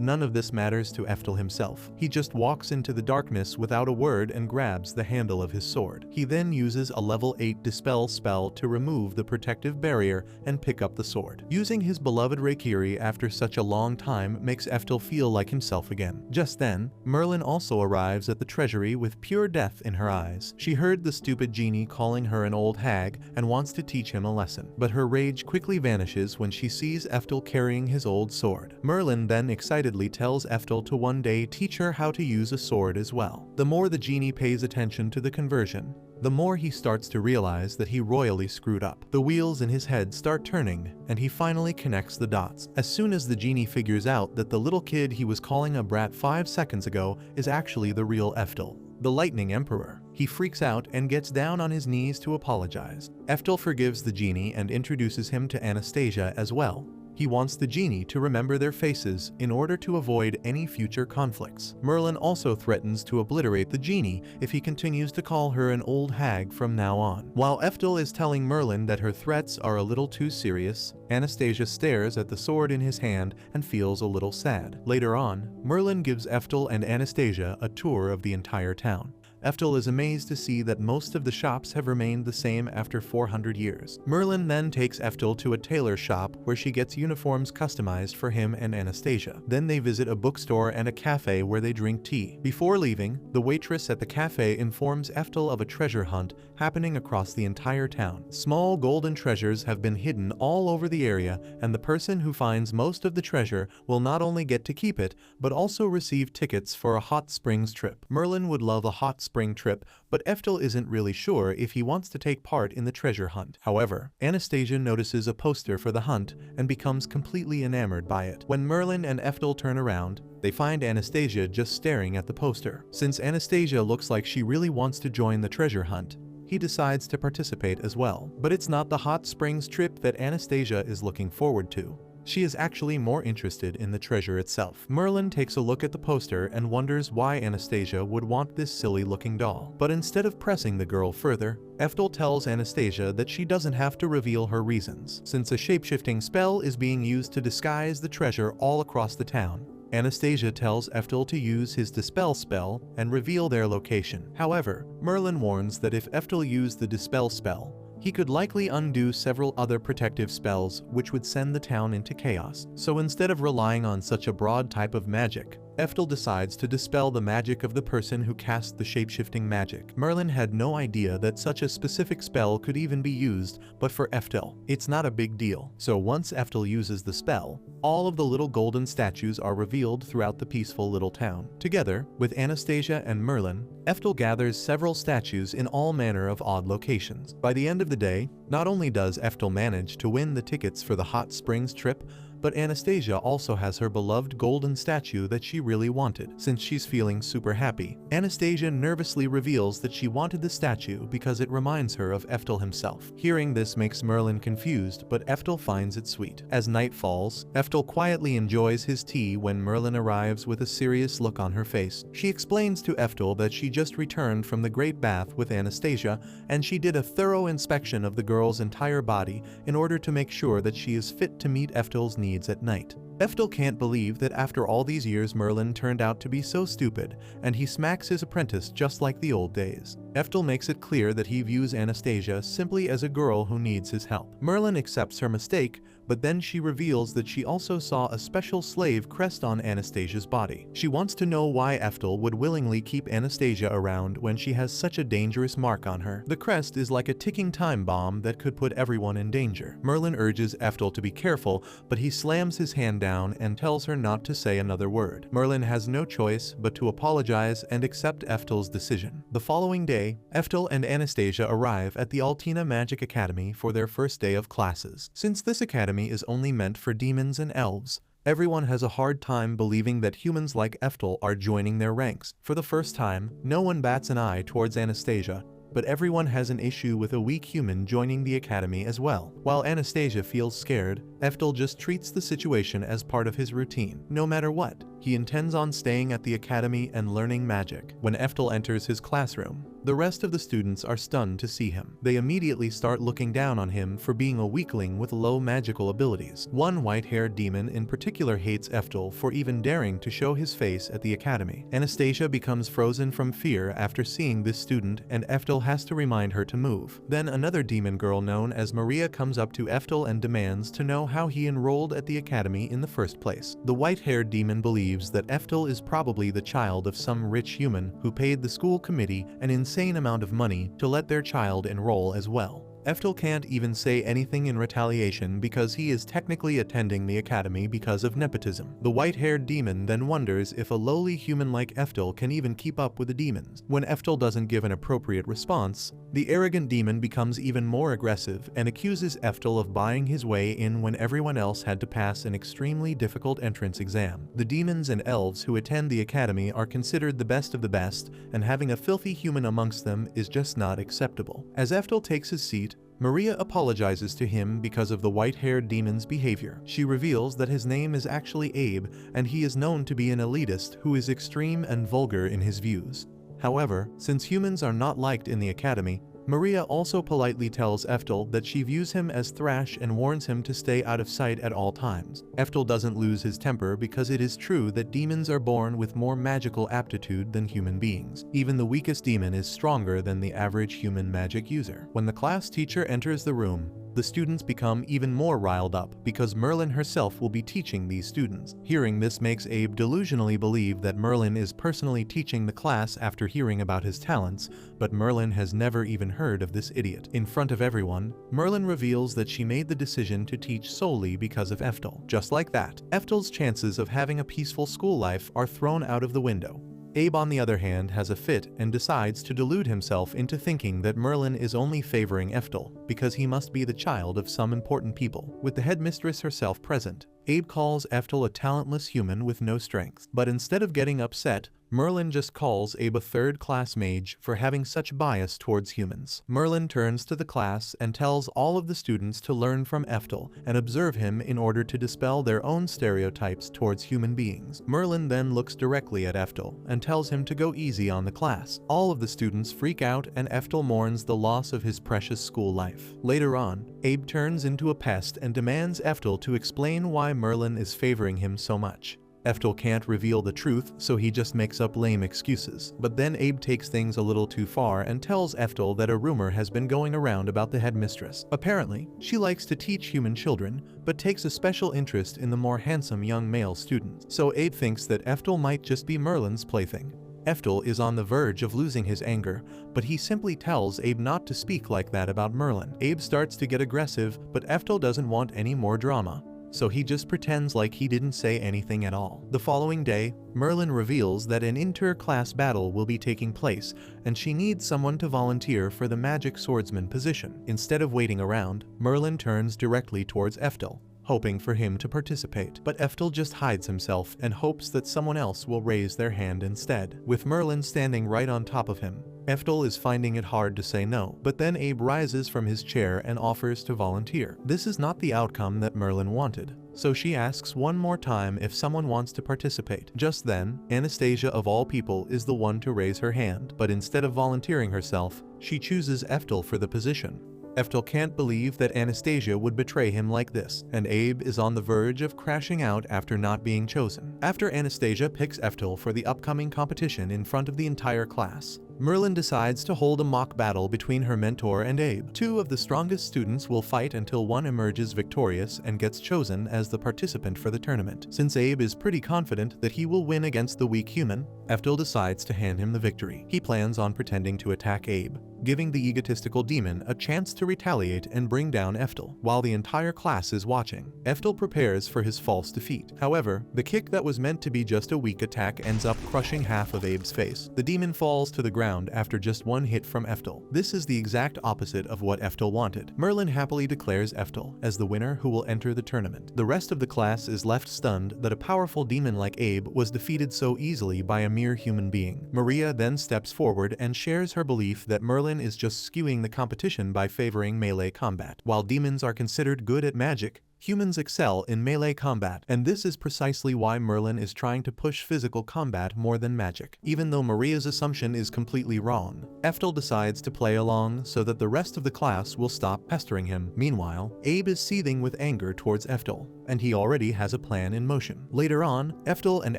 Speaker 1: none of this matters to Eftal himself. He just walks into the darkness without a word and grabs the handle of his sword. He then uses a level 8 dispel spell to remove the protective barrier and pick up the sword. Using his beloved Reincarnated after such a long time makes Eftal feel like himself again. Just then, Merlin also arrives at the treasury with pure death in her eyes. She heard the stupid genie calling her an old hag and wants to teach him a lesson, but her rage quickly vanishes when she sees Eftal carrying his old sword. Merlin then excitedly tells Eftal to one day teach her how to use a sword as well. The more the genie pays attention to the conversion, the more he starts to realize that he royally screwed up. The wheels in his head start turning, and he finally connects the dots. As soon as the genie figures out that the little kid he was calling a brat 5 seconds ago is actually the real Eftal, the Lightning Emperor, he freaks out and gets down on his knees to apologize. Eftal forgives the genie and introduces him to Anastasia as well. He wants the genie to remember their faces in order to avoid any future conflicts. Merlin also threatens to obliterate the genie if he continues to call her an old hag from now on. While Eftal is telling Merlin that her threats are a little too serious, Anastasia stares at the sword in his hand and feels a little sad. Later on, Merlin gives Eftal and Anastasia a tour of the entire town. Eftal is amazed to see that most of the shops have remained the same after 400 years. Merlin then takes Eftal to a tailor shop where she gets uniforms customized for him and Anastasia. Then they visit a bookstore and a cafe where they drink tea. Before leaving, the waitress at the cafe informs Eftal of a treasure hunt happening across the entire town. Small golden treasures have been hidden all over the area, and the person who finds most of the treasure will not only get to keep it, but also receive tickets for a hot springs trip. Merlin would love a hot spring trip, but Eftal isn't really sure if he wants to take part in the treasure hunt. However, Anastasia notices a poster for the hunt and becomes completely enamored by it. When Merlin and Eftal turn around, they find Anastasia just staring at the poster. Since Anastasia looks like she really wants to join the treasure hunt, he decides to participate as well. But it's not the hot springs trip that Anastasia is looking forward to. She is actually more interested in the treasure itself. Merlin takes a look at the poster and wonders why Anastasia would want this silly-looking doll. But instead of pressing the girl further, Eftal tells Anastasia that she doesn't have to reveal her reasons, since a shape-shifting spell is being used to disguise the treasure all across the town. Anastasia tells Eftal to use his Dispel spell and reveal their location. However, Merlin warns that if Eftal used the Dispel spell, he could likely undo several other protective spells which would send the town into chaos. So instead of relying on such a broad type of magic, Eftal decides to dispel the magic of the person who cast the shape-shifting magic. Merlin had no idea that such a specific spell could even be used, but for Eftal, it's not a big deal. So once Eftal uses the spell, all of the little golden statues are revealed throughout the peaceful little town. Together, with Anastasia and Merlin, Eftal gathers several statues in all manner of odd locations. By the end of the day, not only does Eftal manage to win the tickets for the hot springs trip, but Anastasia also has her beloved golden statue that she really wanted. Since she's feeling super happy, Anastasia nervously reveals that she wanted the statue because it reminds her of Eftal himself. Hearing this makes Merlin confused, but Eftal finds it sweet. As night falls, Eftal quietly enjoys his tea when Merlin arrives with a serious look on her face. She explains to Eftal that she just returned from the Great Bath with Anastasia, and she did a thorough inspection of the girl's entire body in order to make sure that she is fit to meet Eftal's needs at night. Eftal can't believe that after all these years Merlin turned out to be so stupid, and he smacks his apprentice just like the old days. Eftal makes it clear that he views Anastasia simply as a girl who needs his help. Merlin accepts her mistake, but then she reveals that she also saw a special slave crest on Anastasia's body. She wants to know why Eftal would willingly keep Anastasia around when she has such a dangerous mark on her. The crest is like a ticking time bomb that could put everyone in danger. Merlin urges Eftal to be careful, but he slams his hand down and tells her not to say another word. Merlin has no choice but to apologize and accept Eftal's decision. The following day, Eftal and Anastasia arrive at the Altina Magic Academy for their first day of classes. Since this academy is only meant for demons and elves, Everyone has a hard time believing that humans like Eftal are joining their ranks. For the first time, no one bats an eye towards Anastasia, but everyone has an issue with a weak human joining the academy as well. While Anastasia feels scared, Eftal just treats the situation as part of his routine. No matter what, he intends on staying at the academy and learning magic. When Eftal enters his classroom, the rest of the students are stunned to see him. They immediately start looking down on him for being a weakling with low magical abilities. One white-haired demon in particular hates Eftal for even daring to show his face at the academy. Anastasia becomes frozen from fear after seeing this student, and Eftal has to remind her to move. Then another demon girl known as Maria comes up to Eftal and demands to know how he enrolled at the academy in the first place. The white-haired demon believes that Eftal is probably the child of some rich human who paid the school committee an insane amount of money to let their child enroll as well. Eftal can't even say anything in retaliation because he is technically attending the academy because of nepotism. The white-haired demon then wonders if a lowly human like Eftal can even keep up with the demons. When Eftal doesn't give an appropriate response, the arrogant demon becomes even more aggressive and accuses Eftal of buying his way in when everyone else had to pass an extremely difficult entrance exam. The demons and elves who attend the academy are considered the best of the best, and having a filthy human amongst them is just not acceptable. As Eftal takes his seat, Maria apologizes to him because of the white-haired demon's behavior. She reveals that his name is actually Abe, and he is known to be an elitist who is extreme and vulgar in his views. However, since humans are not liked in the academy, Maria also politely tells Eftal that she views him as thrash and warns him to stay out of sight at all times. Eftal doesn't lose his temper because it is true that demons are born with more magical aptitude than human beings. Even the weakest demon is stronger than the average human magic user. When the class teacher enters the room, the students become even more riled up because Merlin herself will be teaching these students. Hearing this makes Abe delusionally believe that Merlin is personally teaching the class after hearing about his talents, but Merlin has never even heard of this idiot. In front of everyone, Merlin reveals that she made the decision to teach solely because of Eftal. Just like that, Eftal's chances of having a peaceful school life are thrown out of the window. Abe, on the other hand, has a fit and decides to delude himself into thinking that Merlin is only favoring Eftal because he must be the child of some important people. With the headmistress herself present, Abe calls Eftal a talentless human with no strength. But instead of getting upset, Merlin just calls Abe a third-class mage for having such bias towards humans. Merlin turns to the class and tells all of the students to learn from Eftal and observe him in order to dispel their own stereotypes towards human beings. Merlin then looks directly at Eftal and tells him to go easy on the class. All of the students freak out and Eftal mourns the loss of his precious school life. Later on, Abe turns into a pest and demands Eftal to explain why Merlin is favoring him so much. Eftal can't reveal the truth, so he just makes up lame excuses. But then Abe takes things a little too far and tells Eftal that a rumor has been going around about the headmistress. Apparently, she likes to teach human children, but takes a special interest in the more handsome young male students. So Abe thinks that Eftal might just be Merlin's plaything. Eftal is on the verge of losing his anger, but he simply tells Abe not to speak like that about Merlin. Abe starts to get aggressive, but Eftal doesn't want any more drama, so he just pretends like he didn't say anything at all. The following day, Merlin reveals that an inter-class battle will be taking place, and she needs someone to volunteer for the magic swordsman position. Instead of waiting around, Merlin turns directly towards Eftal, hoping for him to participate. But Eftal just hides himself and hopes that someone else will raise their hand instead. With Merlin standing right on top of him, Eftal is finding it hard to say no, but then Abe rises from his chair and offers to volunteer. This is not the outcome that Merlin wanted, so she asks one more time if someone wants to participate. Just then, Anastasia of all people is the one to raise her hand, but instead of volunteering herself, she chooses Eftal for the position. Eftal can't believe that Anastasia would betray him like this, and Abe is on the verge of crashing out after not being chosen. After Anastasia picks Eftal for the upcoming competition in front of the entire class, Merlin decides to hold a mock battle between her mentor and Abe. Two of the strongest students will fight until one emerges victorious and gets chosen as the participant for the tournament. Since Abe is pretty confident that he will win against the weak human, Eftal decides to hand him the victory. He plans on pretending to attack Abe, giving the egotistical demon a chance to retaliate and bring down Eftal. While the entire class is watching, Eftal prepares for his false defeat. However, the kick that was meant to be just a weak attack ends up crushing half of Abe's face. The demon falls to the ground ground after just one hit from Eftal. This is the exact opposite of what Eftal wanted. Merlin happily declares Eftal as the winner who will enter the tournament. The rest of the class is left stunned that a powerful demon like Abe was defeated so easily by a mere human being. Maria then steps forward and shares her belief that Merlin is just skewing the competition by favoring melee combat. While demons are considered good at magic, humans excel in melee combat, and this is precisely why Merlin is trying to push physical combat more than magic. Even though Maria's assumption is completely wrong, Eftal decides to play along so that the rest of the class will stop pestering him. Meanwhile, Abe is seething with anger towards Eftal, and he already has a plan in motion. Later on, Eftal and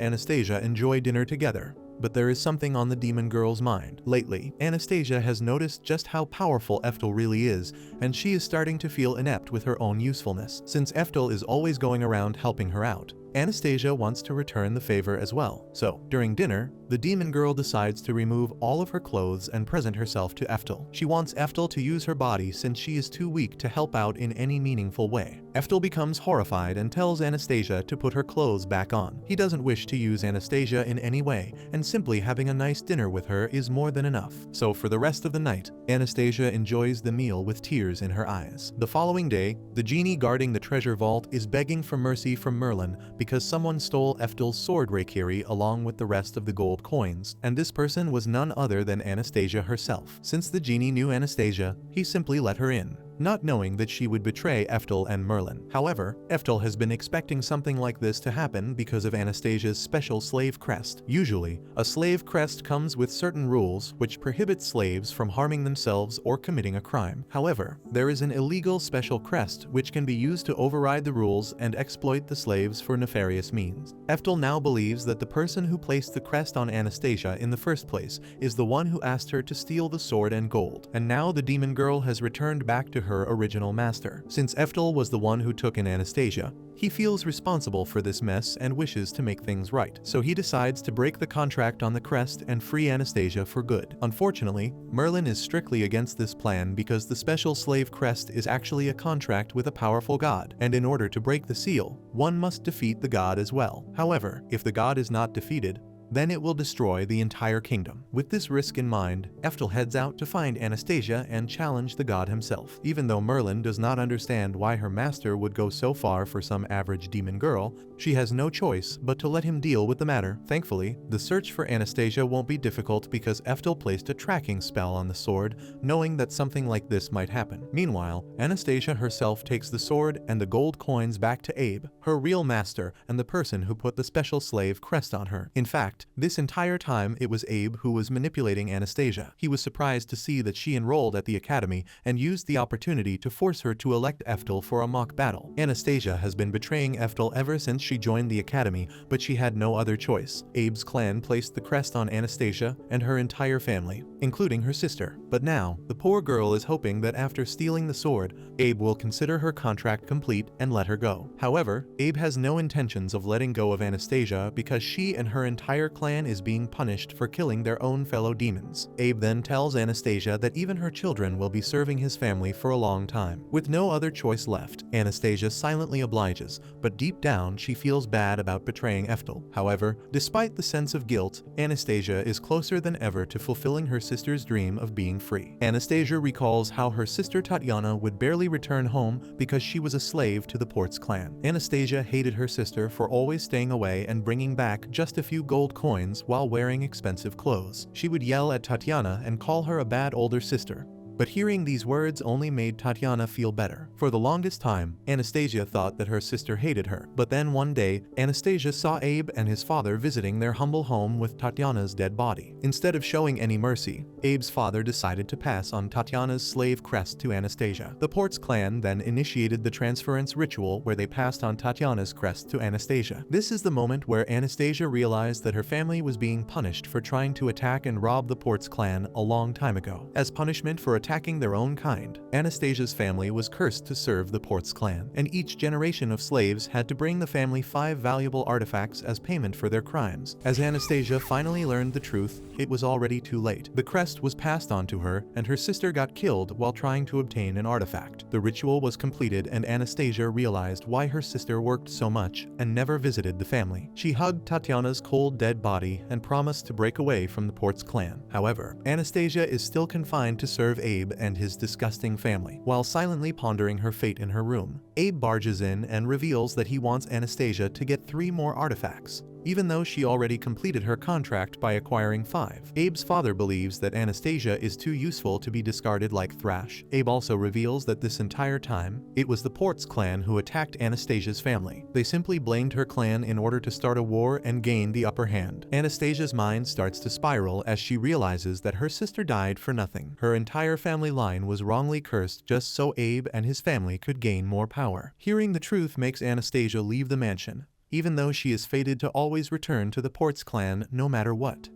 Speaker 1: Anastasia enjoy dinner together. But there is something on the demon girl's mind. Lately, Anastasia has noticed just how powerful Eftal really is, and she is starting to feel inept with her own usefulness. Since Eftal is always going around helping her out, Anastasia wants to return the favor as well. So, during dinner, the demon girl decides to remove all of her clothes and present herself to Eftal. She wants Eftal to use her body since she is too weak to help out in any meaningful way. Eftal becomes horrified and tells Anastasia to put her clothes back on. He doesn't wish to use Anastasia in any way, and simply having a nice dinner with her is more than enough. So for the rest of the night, Anastasia enjoys the meal with tears in her eyes. The following day, the genie guarding the treasure vault is begging for mercy from Merlin because someone stole Eftal's sword Reikiri along with the rest of the gold coins, and this person was none other than Anastasia herself. Since the genie knew Anastasia, he simply let her in, not knowing that she would betray Eftal and Merlin. However, Eftal has been expecting something like this to happen because of Anastasia's special slave crest. Usually, a slave crest comes with certain rules which prohibit slaves from harming themselves or committing a crime. However, there is an illegal special crest which can be used to override the rules and exploit the slaves for nefarious means. Eftal now believes that the person who placed the crest on Anastasia in the first place is the one who asked her to steal the sword and gold, and now the demon girl has returned back to her original master. Since Eftal was the one who took in Anastasia, he feels responsible for this mess and wishes to make things right. So he decides to break the contract on the crest and free Anastasia for good. Unfortunately, Merlin is strictly against this plan because the special slave crest is actually a contract with a powerful god, and in order to break the seal, one must defeat the god as well. However, if the god is not defeated, then it will destroy the entire kingdom. With this risk in mind, Eftal heads out to find Anastasia and challenge the god himself. Even though Merlin does not understand why her master would go so far for some average demon girl, she has no choice but to let him deal with the matter. Thankfully, the search for Anastasia won't be difficult because Eftal placed a tracking spell on the sword, knowing that something like this might happen. Meanwhile, Anastasia herself takes the sword and the gold coins back to Abe, her real master and the person who put the special slave crest on her. In fact, this entire time it was Abe who was manipulating Anastasia. He was surprised to see that she enrolled at the academy and used the opportunity to force her to elect Eftal for a mock battle. Anastasia has been betraying Eftal ever since she joined the academy, but she had no other choice. Abe's clan placed the crest on Anastasia and her entire family, including her sister. But now, the poor girl is hoping that after stealing the sword, Abe will consider her contract complete and let her go. However, Abe has no intentions of letting go of Anastasia because she and her entire clan is being punished for killing their own fellow demons. Abe then tells Anastasia that even her children will be serving his family for a long time. With no other choice left, Anastasia silently obliges, but deep down she feels bad about betraying Eftal. However, despite the sense of guilt, Anastasia is closer than ever to fulfilling her sister's dream of being free. Anastasia recalls how her sister Tatiana would barely return home because she was a slave to the Ports clan. Anastasia hated her sister for always staying away and bringing back just a few gold coins while wearing expensive clothes. She would yell at Tatiana and call her a bad older sister. But hearing these words only made Tatiana feel better. For the longest time, Anastasia thought that her sister hated her. But then one day, Anastasia saw Abe and his father visiting their humble home with Tatiana's dead body. Instead of showing any mercy, Abe's father decided to pass on Tatiana's slave crest to Anastasia. The Ports clan then initiated the transference ritual where they passed on Tatiana's crest to Anastasia. This is the moment where Anastasia realized that her family was being punished for trying to attack and rob the Ports clan a long time ago. As punishment for attacking their own kind. Anastasia's family was cursed to serve the Ports clan, and each generation of slaves had to bring the family 5 valuable artifacts as payment for their crimes. As Anastasia finally learned the truth, it was already too late. The crest was passed on to her, and her sister got killed while trying to obtain an artifact. The ritual was completed, and Anastasia realized why her sister worked so much and never visited the family. She hugged Tatiana's cold dead body and promised to break away from the Ports clan. However, Anastasia is still confined to serve Abe and his disgusting family. While silently pondering her fate in her room, Abe barges in and reveals that he wants Anastasia to get 3 more artifacts, even though she already completed her contract by acquiring 5. Abe's father believes that Anastasia is too useful to be discarded like trash. Abe also reveals that this entire time, it was the Ports clan who attacked Anastasia's family. They simply blamed her clan in order to start a war and gain the upper hand. Anastasia's mind starts to spiral as she realizes that her sister died for nothing. Her entire family line was wrongly cursed just so Abe and his family could gain more power. Hearing the truth makes Anastasia leave the mansion, even though she is fated to always return to the Ports clan no matter what.